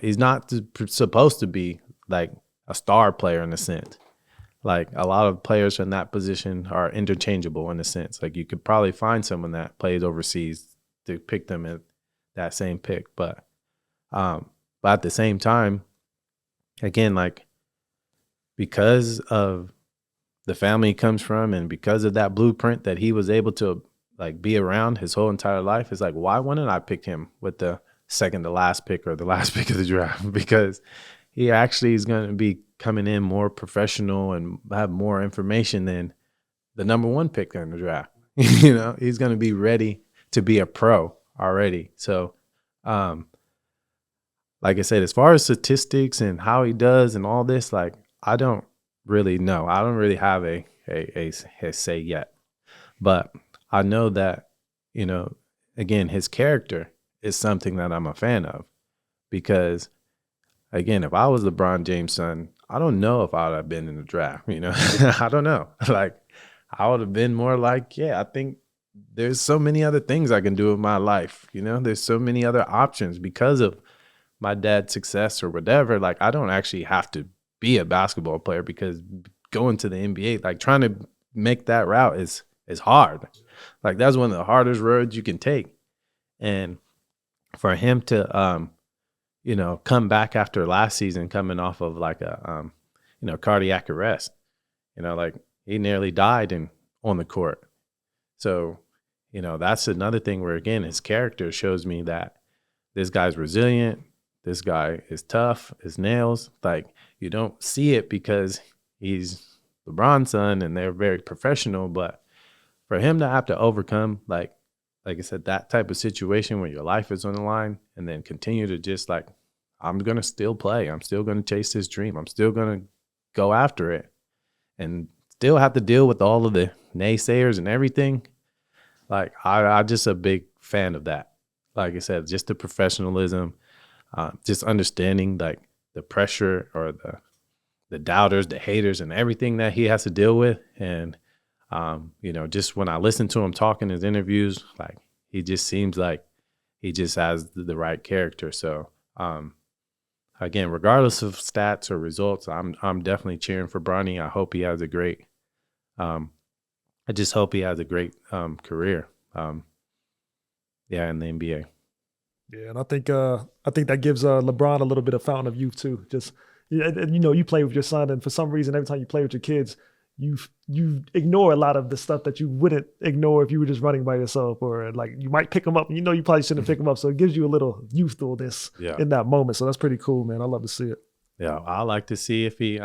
he's not supposed to be like a star player in a sense. Like a lot of players in that position are interchangeable in a sense. Like you could probably find someone that plays overseas to pick them at that same pick. But at the same time, again, like because of the family he comes from and because of that blueprint that he was able to like be around his whole entire life, it's like, why wouldn't I pick him with the second to last pick or the last pick of the draft? Because he actually is going to be coming in more professional and have more information than the number one pick in the draft. He's going to be ready to be a pro already. So, like I said, as far as statistics and how he does and all this, like, I don't really know. I don't really have a say yet. But I know that, again, his character is something that I'm a fan of because, again, if I was LeBron James' son, I don't know if I would have been in the draft, I don't know. Like, I would have been more like, yeah, I think there's so many other things I can do with my life. There's so many other options because of my dad's success or whatever. Like, I don't actually have to be a basketball player because going to the NBA, like trying to make that route is hard. Like, that's one of the hardest roads you can take. And for him to, come back after last season, coming off of like a, cardiac arrest, like he nearly died on the court. So, that's another thing where, again, his character shows me that this guy's resilient. This guy is tough as nails. Like, you don't see it because he's LeBron's son and they're very professional. But for him to have to overcome, like I said, that type of situation where your life is on the line and then continue to just like, I'm going to still play. I'm still going to chase this dream. I'm still going to go after it and still have to deal with all of the naysayers and everything. Like, I'm just a big fan of that. Like I said, just the professionalism, just understanding like the pressure or the doubters, the haters, and everything that he has to deal with. And, just when I listen to him talk in his interviews, like he just seems like he just has the right character. So, again, regardless of stats or results, I'm definitely cheering for Bronny. I hope he has a great, I just hope he has a great career. In the NBA. Yeah, and I think that gives LeBron a little bit of fountain of youth too. Just you play with your son, and for some reason, every time you play with your kids, you ignore a lot of the stuff that you wouldn't ignore if you were just running by yourself, or like you might pick them up, and you probably shouldn't pick them up. So it gives you a little youthfulness in that moment. So that's pretty cool, man. I love to see it. Yeah, I like to see if he,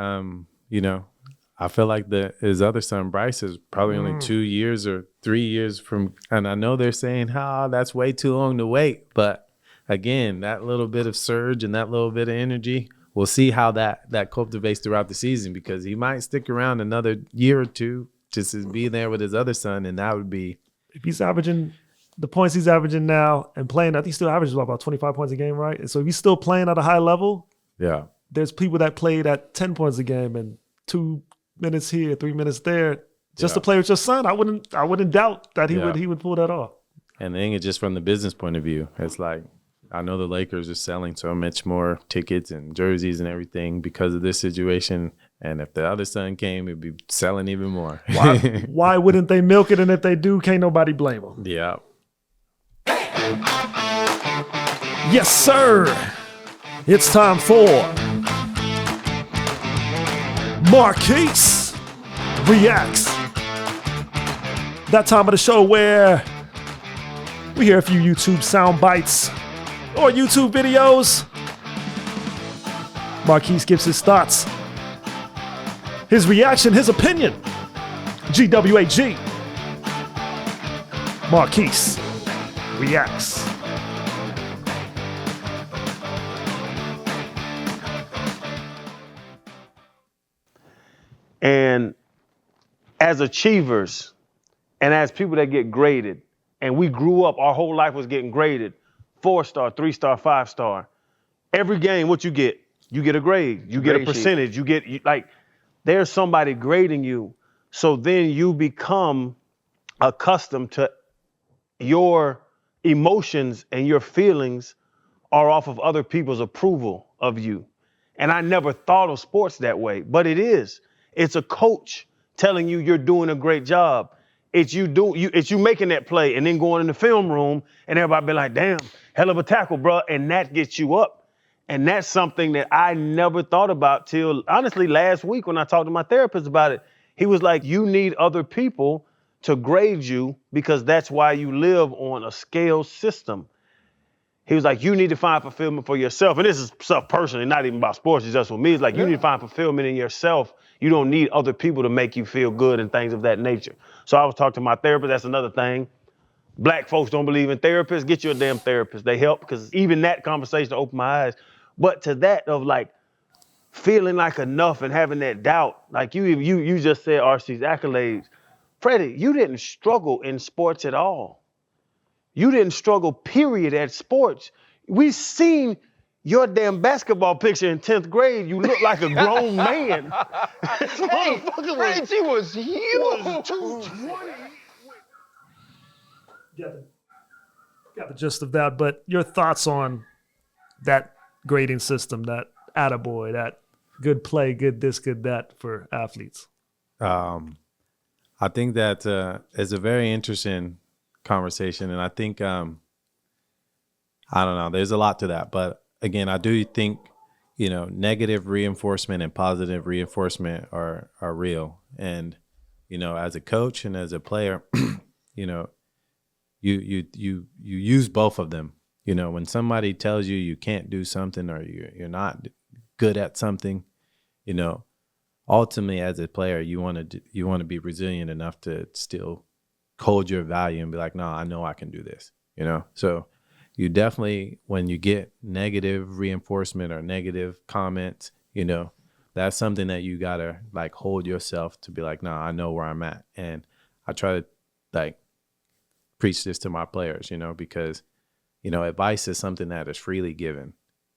I feel like his other son, Bryce, is probably only 2 years or 3 years from, and I know they're saying, that's way too long to wait. But again, that little bit of surge and that little bit of energy, we'll see how that cultivates throughout the season, because he might stick around another year or two just to be there with his other son. And that would be, if he's averaging the points he's averaging now and playing, I think he still averages about 25 points a game, right? And so if he's still playing at a high level, yeah. There's people that played at 10 points a game and 2 minutes here, 3 minutes there, just to play with your son. I wouldn't doubt that he would pull that off. And the thing is, just from the business point of view, it's like, I know the Lakers are selling so much more tickets and jerseys and everything because of this situation. And if the other son came, it'd be selling even more. Why wouldn't they milk it? And if they do, can't nobody blame them. Yeah. Yes, sir. It's time for Marquis Reacts. That time of the show where we hear a few YouTube sound bites or YouTube videos. Marquis gives his thoughts, his reaction, his opinion. GWAG. Marquis Reacts. And as achievers and as people that get graded, and we grew up, our whole life was getting graded, 4-star, 3-star, 5-star. Every game, what you get a grade, you get a percentage, there's somebody grading you. So then you become accustomed to your emotions and your feelings are off of other people's approval of you. And I never thought of sports that way, but it is. It's a coach telling you you're doing a great job. It's you making that play and then going in the film room and everybody be like, damn, hell of a tackle, bro. And that gets you up. And that's something that I never thought about till honestly last week when I talked to my therapist about it. He was like, you need other people to grade you because that's why you live on a scale system. He was like, you need to find fulfillment for yourself. And this is stuff personally, not even about sports, it's just with me. It's like, you need to find fulfillment in yourself. You don't need other people to make you feel good and things of that nature. So I was talking to my therapist, that's another thing. Black folks don't believe in therapists, get you a damn therapist. They help, because even that conversation opened my eyes. But to that of like feeling like enough and having that doubt, like you just said RC's accolades. Freddie, you didn't struggle in sports at all. You didn't struggle, period, at sports. We seen your damn basketball picture in 10th grade. You look like a grown man. Hey, Reggie was huge. 220. Got the gist of that, but your thoughts on that grading system, that attaboy, that good play, good this, good that for athletes? I think that is a very interesting conversation, and I think I don't know, there's a lot to that, but again, I do think negative reinforcement and positive reinforcement are real. And as a coach and as a player, you use both of them. When somebody tells you you can't do something or you're not good at something, ultimately as a player you want to be resilient enough to still hold your value and be like, no, I know I can do this. So you definitely, when you get negative reinforcement or negative comments, that's something that you gotta like hold yourself to be like, no, I know where I'm at. And I try to like preach this to my players, because advice is something that is freely given,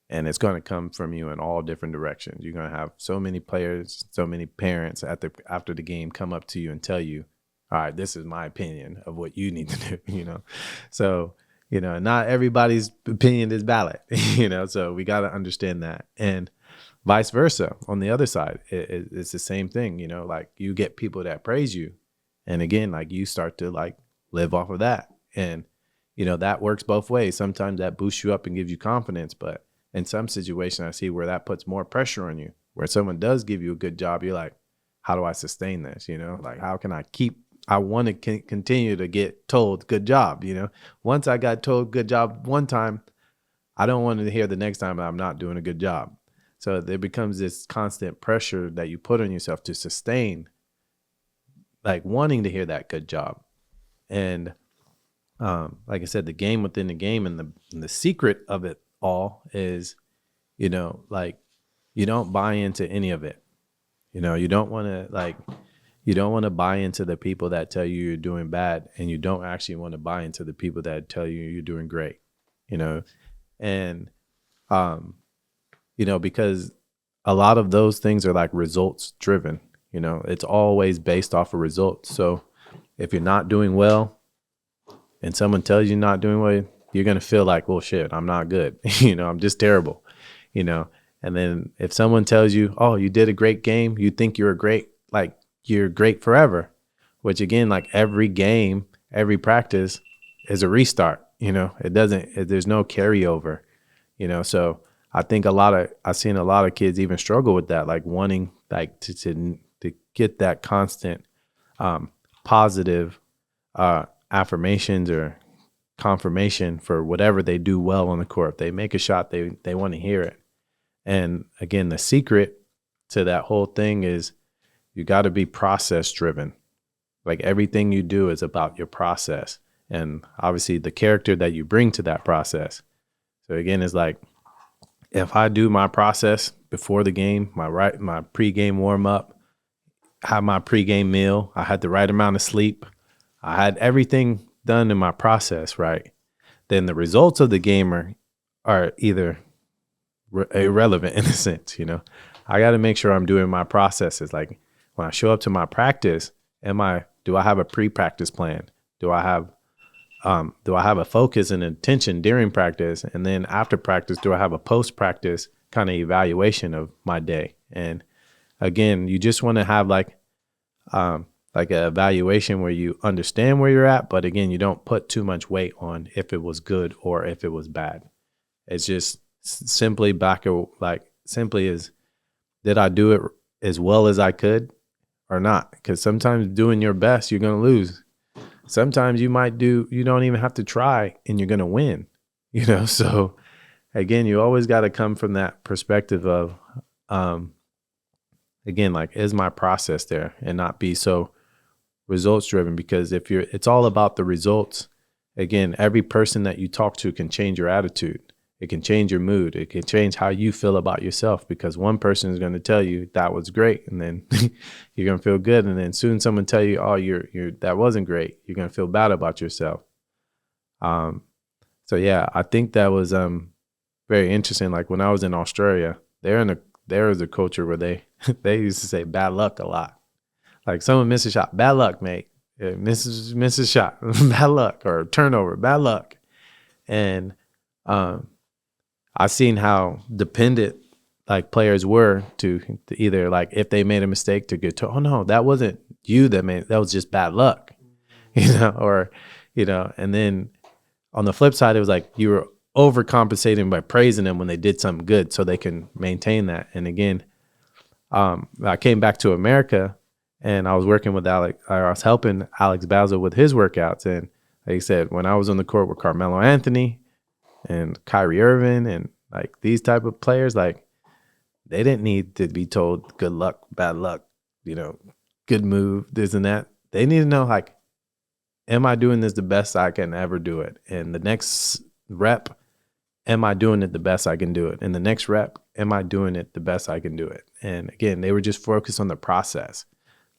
and it's going to come from you in all different directions. You're going to have so many players, so many parents after the game come up to you and tell you, all right, this is my opinion of what you need to do, So, not everybody's opinion is valid, so we got to understand that. And vice versa. On the other side, it's the same thing, like you get people that praise you. And again, like you start to like live off of that. And, that works both ways. Sometimes that boosts you up and gives you confidence. But in some situations, I see where that puts more pressure on you, where someone does give you a good job. You're like, how do I sustain this? Like, how can I want to continue to get told good job. Once I got told good job one time, I don't want to hear the next time I'm not doing a good job. So there becomes this constant pressure that you put on yourself to sustain, like wanting to hear that good job. And like I said, the game within the game, and the secret of it all is, like, you don't buy into any of it. You don't want to buy into the people that tell you you're doing bad, and you don't actually want to buy into the people that tell you you're doing great. And because a lot of those things are like results driven. It's always based off of results. So if you're not doing well and someone tells you not doing well, you're going to feel like, well, shit, I'm not good. I'm just terrible, And then if someone tells you, oh, you did a great game, you think you're great forever, which again, like every game, every practice is a restart. There's no carryover, so I think I've seen a lot of kids even struggle with that, like wanting like to get that constant positive affirmations or confirmation for whatever they do well on the court. If they make a shot, they want to hear it. And again, the secret to that whole thing is you got to be process driven. Like everything you do is about your process, and obviously the character that you bring to that process. So again, it's like, if I do my process before the game, my pregame warm up, have my pregame meal, I had the right amount of sleep, I had everything done in my process, right? Then the results of the game are either irrelevant in a sense. I got to make sure I'm doing my processes. Like when I show up to my practice, do I have a pre-practice plan? Do I have a focus and attention during practice? And then after practice, do I have a post-practice kind of evaluation of my day? And again, you just want to have like an evaluation where you understand where you're at, but again, you don't put too much weight on if it was good or if it was bad. It's just simply is, did I do it as well as I could or not? Because sometimes doing your best, you're going to lose. Sometimes you don't even have to try and you're going to win, So again, you always got to come from that perspective of, again, like, is my process there, and not be so results driven? Because it's all about the results. Again, every person that you talk to can change your attitude. It can change your mood. It can change how you feel about yourself, because one person is going to tell you that was great, and then you're going to feel good. And then soon someone tell you, oh, that wasn't great. You're going to feel bad about yourself. So yeah, I think that was very interesting. Like when I was in Australia, there is a culture where they used to say bad luck a lot. Like someone missed a shot, bad luck, mate. Misses a shot, bad luck, or turnover, bad luck. And I've seen how dependent like players were to either, like, if they made a mistake, to get told, oh no, that wasn't you that was just bad luck, or, and then on the flip side, it was like you were overcompensating by praising them when they did something good so they can maintain that. And again, I came back to America and I was working with I was helping Alex Basil with his workouts. And like I said, when I was on the court with Carmelo Anthony and Kyrie Irving and like these type of players, like they didn't need to be told good luck, bad luck, good move, this and that. They need to know, like, am I doing this the best I can ever do it? And the next rep, am I doing it the best I can do it? And the next rep, am I doing it the best I can do it? And again, they were just focused on the process,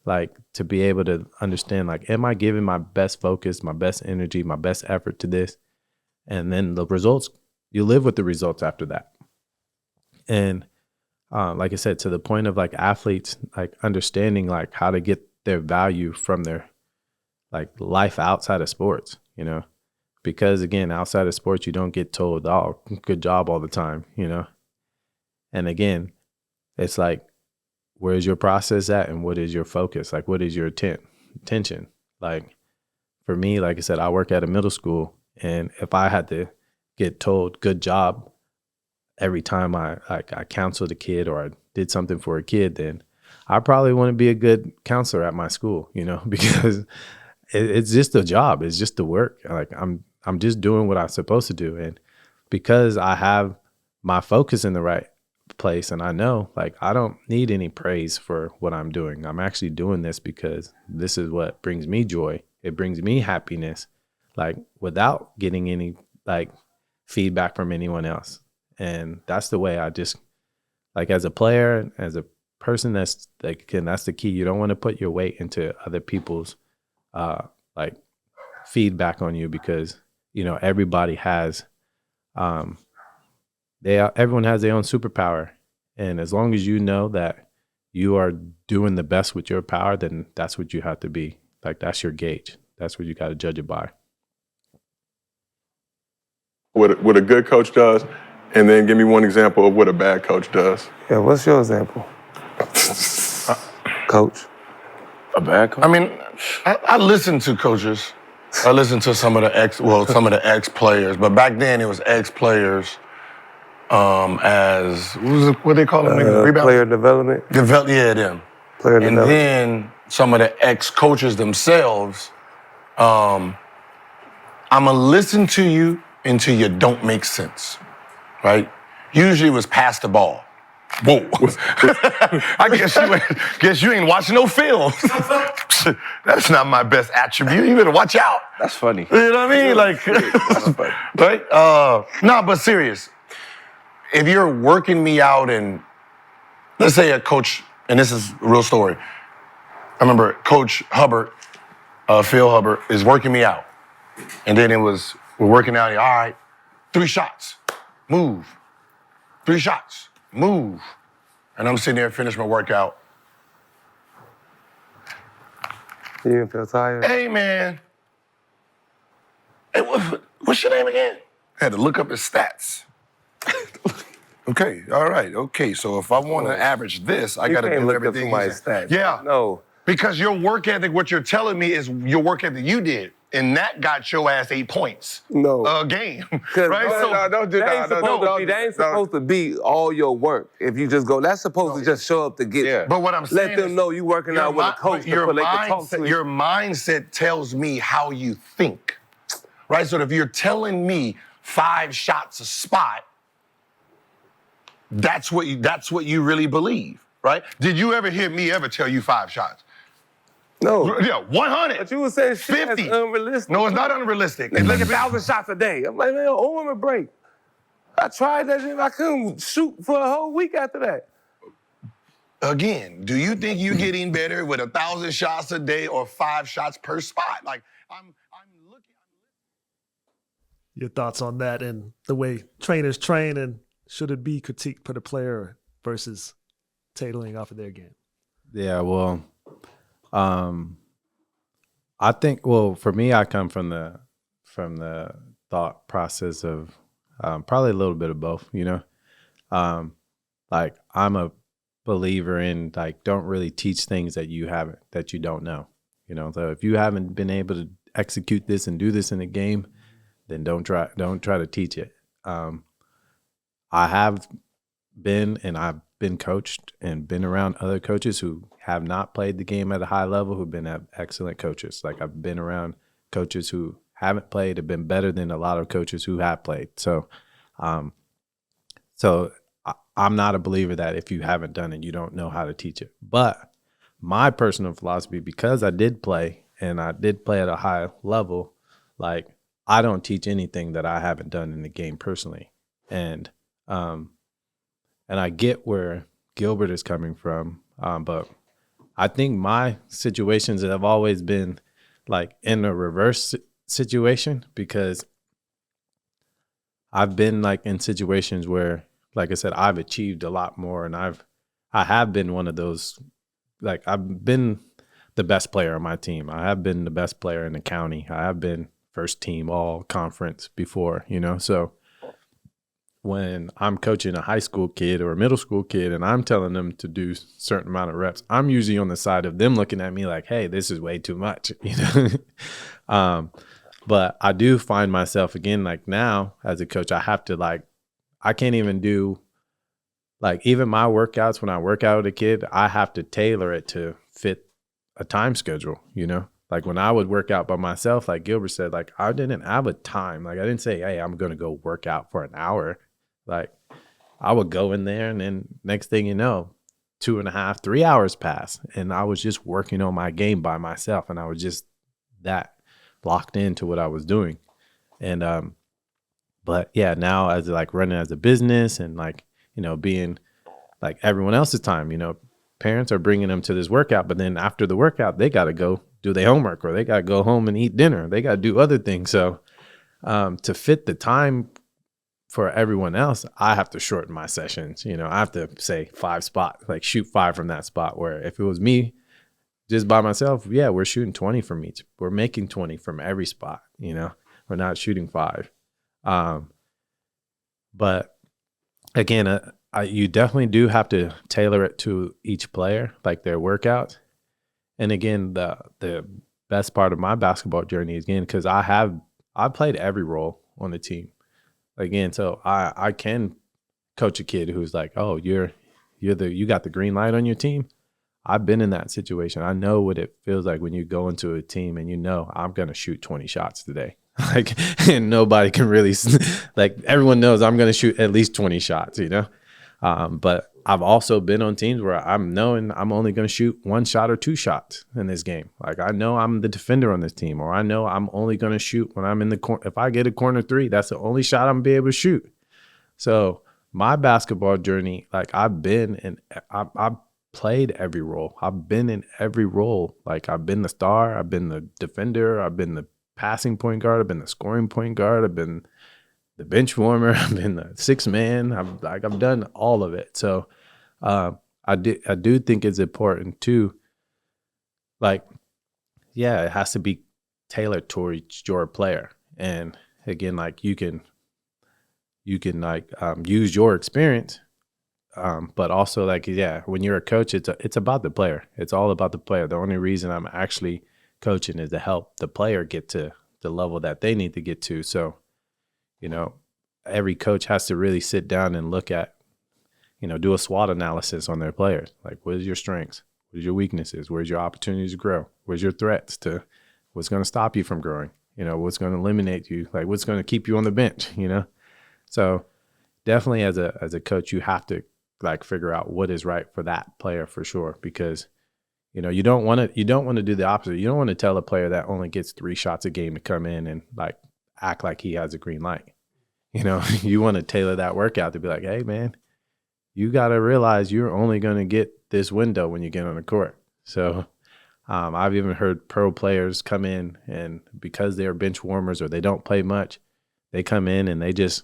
like to be able to understand, like, am I giving my best focus, my best energy, my best effort to this? And then the results, you live with the results after that. And like I said, to the point of like athletes, like understanding like how to get their value from their like life outside of sports, because again, outside of sports, you don't get told, oh, good job all the time, And again, it's like, where's your process at and what is your focus? Like, what is your attention? Like for me, like I said, I work at a middle school, and if I had to get told good job every time I counseled a kid or I did something for a kid, then I probably want to be a good counselor at my school, because it's just a job. It's just the work. Like I'm just doing what I'm supposed to do. And because I have my focus in the right place, and I know like I don't need any praise for what I'm doing. I'm actually doing this because this is what brings me joy. It brings me happiness, like without getting any like feedback from anyone else. And that's the way I just like as a player, as a person, that's like, and that's the key. You don't want to put your weight into other people's like feedback on you, because you know everybody has everyone has their own superpower, and as long as you know that you are doing the best with your power, then that's what you have to be. Like that's your gauge. That's what you got to judge it by. What a good coach does, and then give me one example of what a bad coach does. Yeah, what's your example? Coach. A bad coach? I mean, I listen to coaches. I listen to some of the ex-players, but back then it was ex-players as, what they call them? Rebound? Player development. Yeah, them. Player and development. then some of the ex-coaches themselves, I'm going to listen to you until you don't make sense, right? Usually it was pass the ball. Whoa. I guess you ain't watching no film. That's not my best attribute. You better watch out. That's funny. You know what I mean? Like, right? No, but serious. If you're working me out and let's say a coach, and this is a real story. I remember Coach Hubbard, Phil Hubbard, is working me out. And then we're working out, all right, 3 shots, move. 3 shots, move. And I'm sitting there, finish my workout. You didn't feel tired? Hey, man. Hey, what's your name again? I had to look up his stats. Okay, all right, okay. So if I want to average this, I got to do everything. You can't look up somebody's stats. Yeah. No. Because your work ethic, what you're telling me is your work ethic you did. And that got your ass 8 points. No. A game. Right? No, Don't do that. That ain't supposed to be all your work. If you just go, that's supposed to just show up to get you. But what I'm saying let them know you working out with a coach before they can talk to you. Your mindset tells me how you think, right? So if you're telling me 5 shots a spot, that's what you really believe, right? Did you ever hear me ever tell you 5 shots? No. Yeah, 100. But you were saying shit 50. that's unrealistic. No, it's not unrealistic. It's like 1,000 shots a day. I'm like, man, hold on a break. I tried that shit. I couldn't shoot for a whole week after that. Again, do you think you're getting better with 1,000 shots a day or 5 shots per spot? Like, I'm looking. Your thoughts on that and the way trainers train, and should it be critique per the player versus tailoring off of their game? Yeah, well, I think, well, for me, I come from the thought process of probably a little bit of both, you know. Like I'm a believer in like don't really teach things that you don't know, you know. So if you haven't been able to execute this and do this in a game, then don't try to teach it. I have been, and I've been coached and been around other coaches who have not played the game at a high level, who've been excellent coaches. Like I've been around coaches who haven't played, have been better than a lot of coaches who have played. So, I'm not a believer that if you haven't done it, you don't know how to teach it. But my personal philosophy, because I did play and I did play at a high level, like I don't teach anything that I haven't done in the game personally. And I get where Gilbert is coming from, but I think my situations have always been like in a reverse situation, because I've been like in situations where, like I said, I've achieved a lot more, and I have been one of those, like I've been the best player on my team. I have been the best player in the county. I have been first team all conference before, you know, so when I'm coaching a high school kid or a middle school kid and I'm telling them to do a certain amount of reps, I'm usually on the side of them looking at me like, hey, this is way too much, you know? But I do find myself again, like now as a coach, I have to like, I can't even do like even my workouts when I work out with a kid, I have to tailor it to fit a time schedule, you know? Like when I would work out by myself, like Gilbert said, like I didn't have a time. Like I didn't say, hey, I'm going to go work out for an hour. Like I would go in there, and then next thing you know, 2.5, 3 hours pass, and I was just working on my game by myself, and I was just that locked into what I was doing. And but yeah, now as like running as a business and like, you know, being like everyone else's time, you know, parents are bringing them to this workout, but then after the workout, they got to go do their homework, or they got to go home and eat dinner. They got to do other things. So to fit the time for everyone else, I have to shorten my sessions. You know, I have to say 5 spots, like shoot 5 from that spot, where if it was me just by myself, yeah, we're shooting 20 from each. We're making 20 from every spot, you know, we're not shooting 5. But again, you definitely do have to tailor it to each player, like their workouts. And again, the best part of my basketball journey is, again, because I played every role on the team. Again, so I can coach a kid who's like, oh, you got the green light on your team. I've been in that situation. I know what it feels like when you go into a team and you know, I'm going to shoot 20 shots today. Like, and nobody can really, like, everyone knows I'm going to shoot at least 20 shots, you know? But I've also been on teams where I'm knowing I'm only going to shoot 1 shot or 2 shots in this game. Like, I know I'm the defender on this team, or I know I'm only going to shoot when I'm in the corner. If I get a corner 3, that's the only shot I'm going to be able to shoot. So my basketball journey, like, I've played every role. I've been in every role. Like, I've been the star, I've been the defender, I've been the passing point guard, I've been the scoring point guard, I've been the bench warmer, I've been the 6th man. I've done all of it. So I do think it's important too. Like, yeah, it has to be tailored towards your player. And again, like, you can like use your experience. But also, like, yeah, when you're a coach, it's about the player. It's all about the player. The only reason I'm actually coaching is to help the player get to the level that they need to get to. So, you know, every coach has to really sit down and look at, you know, do a SWOT analysis on their players. Like, what is your strengths? What is your weaknesses? Where's your opportunities to grow? Where's your threats to what's going to stop you from growing? You know, what's going to eliminate you? Like, what's going to keep you on the bench, you know? So definitely as a coach, you have to, like, figure out what is right for that player for sure, because, you know, you don't want to do the opposite. You don't want to tell a player that only gets 3 shots a game to come in and like act like he has a green light. You know, you want to tailor that workout to be like, hey man, you got to realize you're only going to get this window when you get on the court. So I've even heard pro players come in, and because they're bench warmers or they don't play much, they come in and they just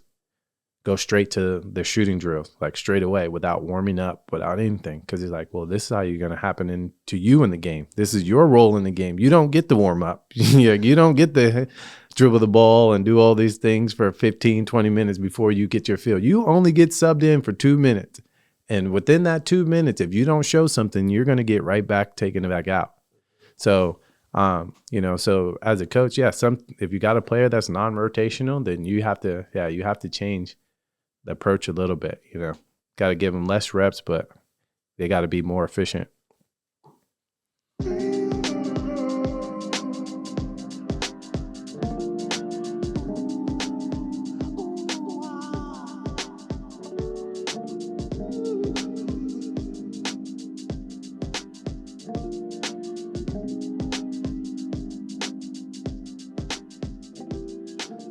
go straight to their shooting drills, like straight away, without warming up, without anything. Because he's like, well, this is how you're going to happen to you in the game. This is your role in the game. You don't get to warm up. You don't get to dribble the ball and do all these things for 15, 20 minutes before you get your fill. You only get subbed in for 2 minutes. And within that 2 minutes, if you don't show something, you're going to get right back, taken it back out. So, you know, so as a coach, yeah, if you got a player that's non-rotational, then you have to change the approach a little bit. You know, got to give them less reps, but they got to be more efficient.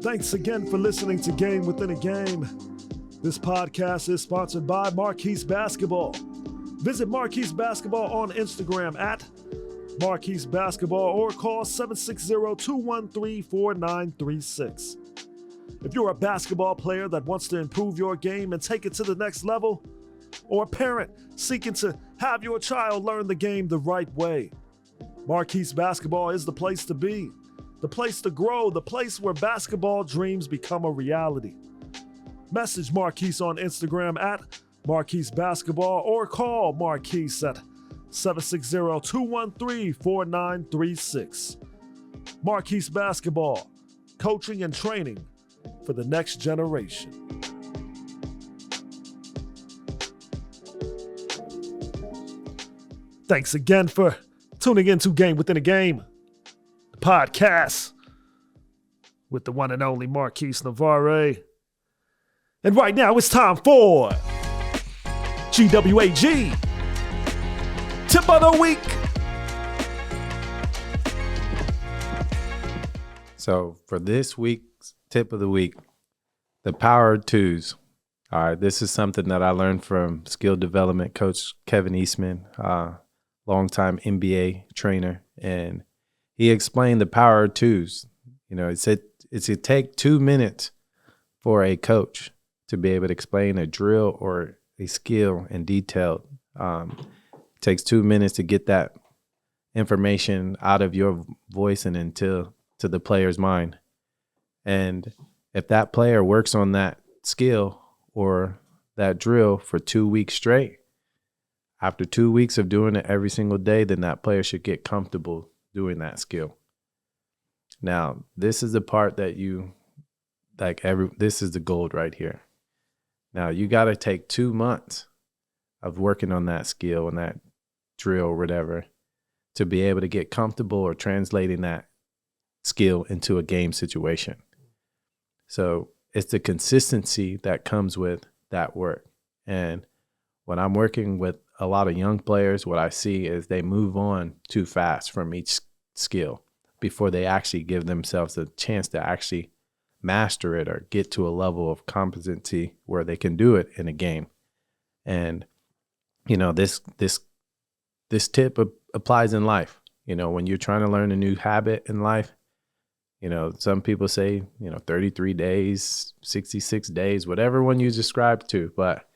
Thanks again for listening to Game Within a Game. This podcast is sponsored by Marquis Basketball. Visit Marquis Basketball on Instagram at Marquis Basketball or call 760-213-4936. If you're a basketball player that wants to improve your game and take it to the next level, or a parent seeking to have your child learn the game the right way, Marquis Basketball is the place to be, the place to grow, the place where basketball dreams become a reality. Message Marquis on Instagram at Marquis Basketball or call Marquis at 760-213-4936. Marquis Basketball, coaching and training for the next generation. Thanks again for tuning in to Game Within a Game, the podcast with the one and only Marquis Navarre. And right now it's time for GWAG. Tip of the week. So for this week's tip of the week, the power of twos. All right, this is something that I learned from skill development coach Kevin Eastman, longtime NBA trainer, and he explained the power of twos. You know, it said it's to take 2 minutes for a coach to be able to explain a drill or a skill in detail. It takes 2 minutes to get that information out of your voice and into the player's mind. And if that player works on that skill or that drill for 2 weeks straight, after 2 weeks of doing it every single day, then that player should get comfortable doing that skill. Now, this is the part that this is the gold right here. Now, you got to take 2 months of working on that skill and that drill or whatever to be able to get comfortable or translating that skill into a game situation. So it's the consistency that comes with that work. And when I'm working with a lot of young players, what I see is they move on too fast from each skill before they actually give themselves a chance to actually master it or get to a level of competency where they can do it in a game. And, you know, this tip applies in life. You know, when you're trying to learn a new habit in life, you know, some people say, 33 days, 66 days, whatever one you describe to, but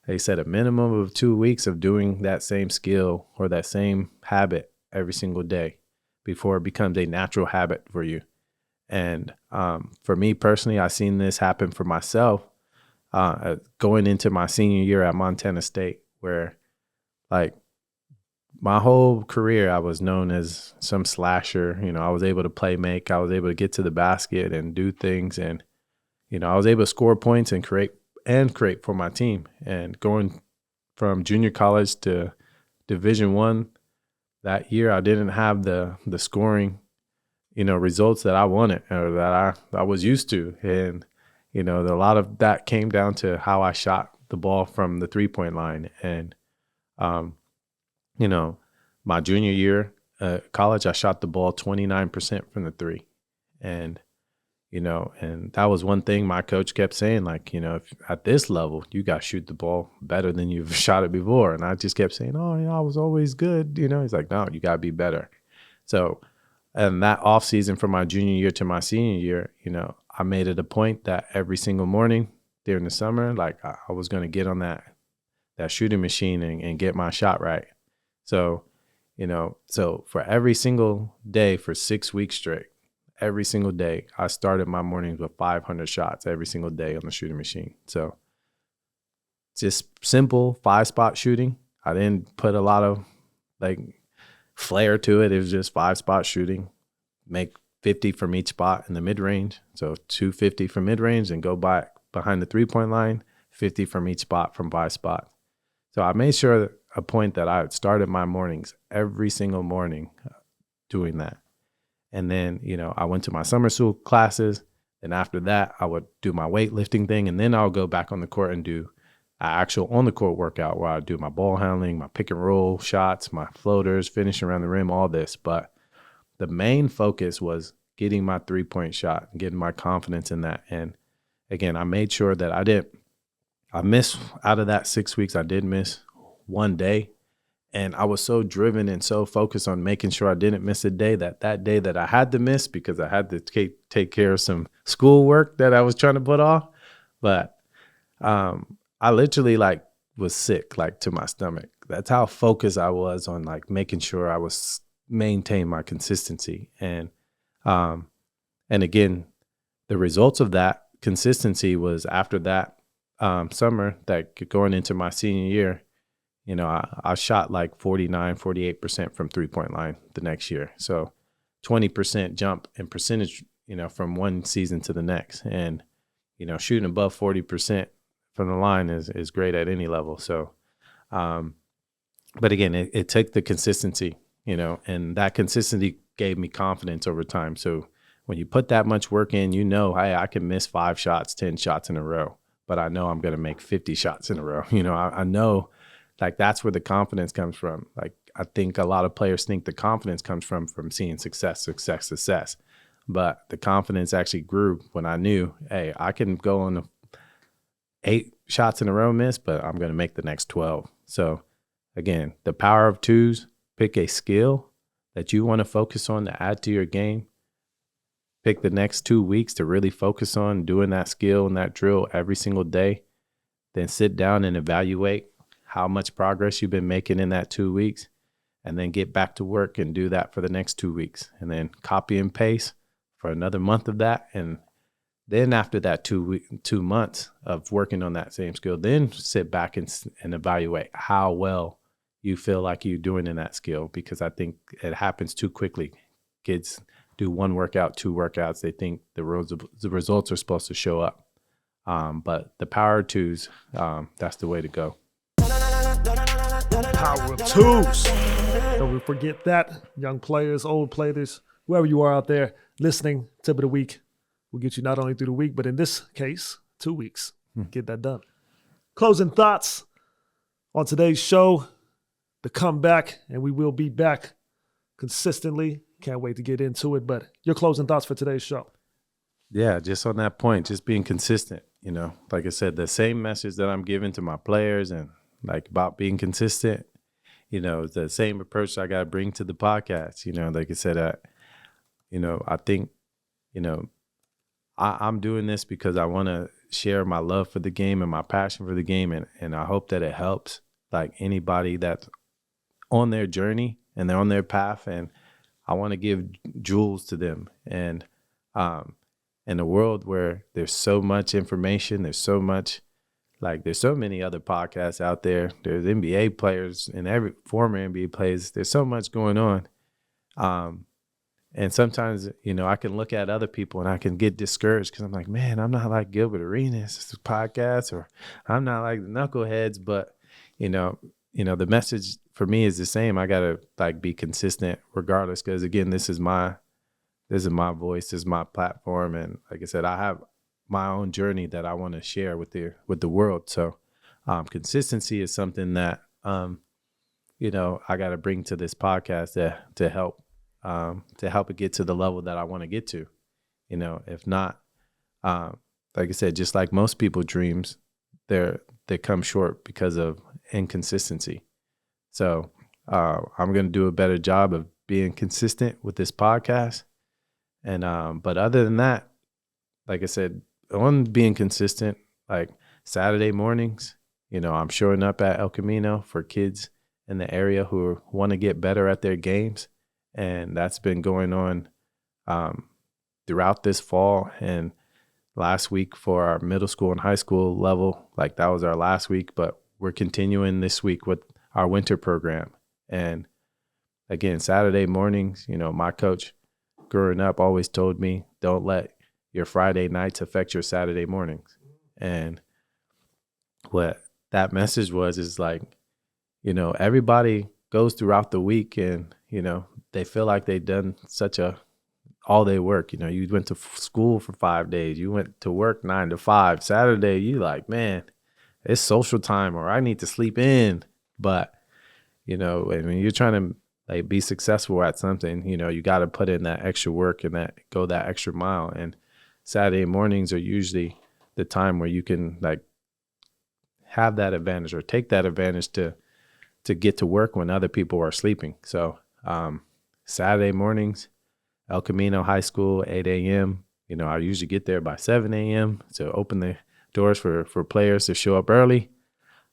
they said a minimum of 2 weeks of doing that same skill or that same habit every single day before it becomes a natural habit for you. And for me personally, I've seen this happen for myself going into my senior year at Montana State, where like my whole career, I was known as some slasher. You know, I was able to play make. I was able to get to the basket and do things. And, I was able to score points and create for my team. And going from junior college to Division I, that year, I didn't have the scoring, results that I wanted or that I was used to. And, a lot of that came down to how I shot the ball from the 3-point line. And, my junior year college, I shot the ball 29% from the three. And, and that was one thing my coach kept saying, like, if at this level, you got to shoot the ball better than you've shot it before. And I just kept saying, I was always good. He's like, no, you got to be better. So, and that off season from my junior year to my senior year, I made it a point that every single morning during the summer, like I was going to get on that shooting machine and get my shot right. So, so for every single day for 6 weeks straight, every single day, I started my mornings with 500 shots every single day on the shooting machine. So just simple 5-spot shooting. I didn't put a lot of flair to it. It was just 5-spot shooting. Make 50 from each spot in the mid-range. So 250 from mid-range and go back behind the 3-point line, 50 from each spot from 5 spots. So I made sure a point that I started my mornings every single morning doing that. And then, I went to my summer school classes. And after that, I would do my weightlifting thing. And then I'll go back on the court and do an actual on-the-court workout where I do my ball handling, my pick and roll shots, my floaters, finishing around the rim, all this. But the main focus was getting my 3-point shot, getting my confidence in that. And again, I made sure that I missed out of that 6 weeks. I did miss one day. And I was so driven and so focused on making sure I didn't miss a day that day that I had to miss because I had to take care of some schoolwork that I was trying to put off. But I literally was sick, to my stomach. That's how focused I was on making sure I was maintain my consistency. And again, the results of that consistency was after that summer, that going into my senior year, I shot 48% from 3-point line the next year. So 20% jump in percentage, from one season to the next. And, shooting above 40% from the line is great at any level. So, but again, it took the consistency, and that consistency gave me confidence over time. So when you put that much work in, hey, I can miss 5 shots, 10 shots in a row, but I know I'm going to make 50 shots in a row. I know like that's where the confidence comes from. Like I think a lot of players think the confidence comes from seeing success. But the confidence actually grew when I knew, hey, I can go on 8 shots in a row miss, but I'm going to make the next 12. So again, the power of twos, pick a skill that you want to focus on to add to your game. Pick the next 2 weeks to really focus on doing that skill and that drill every single day. Then sit down and evaluate how much progress you've been making in that 2 weeks, and then get back to work and do that for the next 2 weeks, and then copy and paste for another month of that. And then after that 2 months of working on that same skill, then sit back and evaluate how well you feel like you're doing in that skill, because I think it happens too quickly. Kids do 1 workout, 2 workouts. They think the results are supposed to show up. But the power of twos, that's the way to go. Power of twos. Don't forget that. Young players, old players, whoever you are out there listening, tip of the week will get you not only through the week, but in this case, 2 weeks. Get that done. Closing thoughts on today's show, the comeback, and we will be back consistently. Can't wait to get into it, but your closing thoughts for today's show. Yeah, just on that point, just being consistent. You know, like I said, the same message that I'm giving to my players and like about being consistent, you know, the same approach I got to bring to the podcast. You know, like I said, I think, you know, I'm doing this because I want to share my love for the game and my passion for the game. And I hope that it helps like anybody that's on their journey and they're on their path. And I want to give jewels to them. And in a world where there's so much information, there's so many other podcasts out there. There's NBA players and every former NBA players. There's so much going on. And sometimes, you know, I can look at other people and I can get discouraged because I'm like, man, I'm not like Gilbert Arenas' podcast, or I'm not like the Knuckleheads. But, you know, the message for me is the same. I got to like be consistent regardless, because again, this is my voice, this is my platform. And like I said, I have my own journey that I want to share with the world. So consistency is something that, you know, I got to bring to this podcast to help it get to the level that I want to get to. You know, if not, like I said, just like most people's dreams, they come short because of inconsistency. So I'm going to do a better job of being consistent with this podcast. And but other than that, like I said, on being consistent, like Saturday mornings, you know, I'm showing up at El Camino for kids in the area who want to get better at their games. And that's been going on throughout this fall. And last week for our middle school and high school level, like that was our last week, but we're continuing this week with our winter program. And again, Saturday mornings, you know, my coach growing up always told me, don't let your Friday nights affect your Saturday mornings. And what that message is like, you know, everybody goes throughout the week and, you know, they feel like they've done all day work. You know, you went to school for 5 days, you went to work 9 to 5. Saturday, you like, man, it's social time, or I need to sleep in. But, you know, I mean, you're trying to like be successful at something, you know, you got to put in that extra work and go that extra mile. And Saturday mornings are usually the time where you can like have that advantage or take that advantage to get to work when other people are sleeping. So Saturday mornings, El Camino High School, 8 a.m. You know, I usually get there by 7 a.m. to open the doors for players to show up early.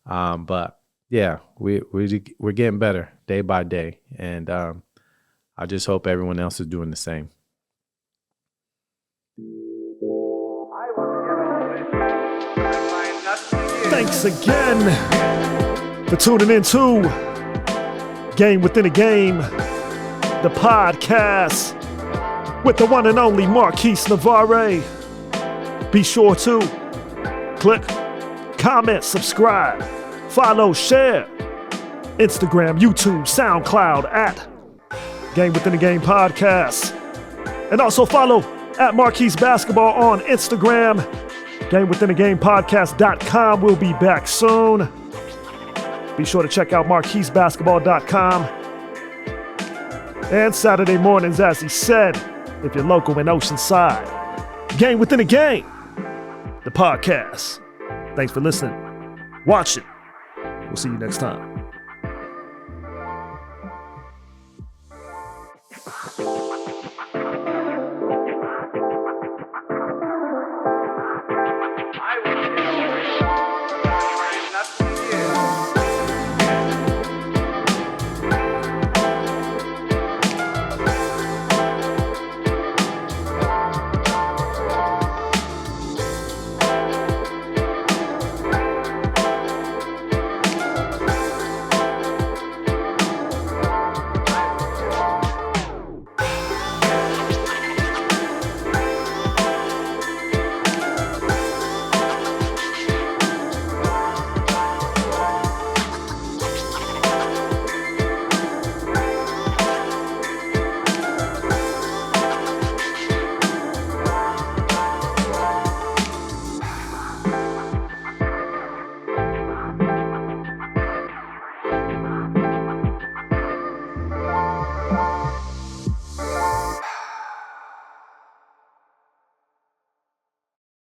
But yeah, we're getting better day by day. And I just hope everyone else is doing the same. Thanks again for tuning in to Game Within a Game, the podcast with the one and only Marquis Navarre. Be sure to click, comment, subscribe, follow, share, Instagram, YouTube, SoundCloud at Game Within a Game Podcast. And also follow at Marquis Basketball on Instagram. GameWithinAGamePodcast.com. We'll be back soon. Be sure to check out MarquisBasketball.com. And Saturday mornings, as he said, if you're local in Oceanside. Game Within a Game, the podcast. Thanks for listening, watching. We'll see you next time.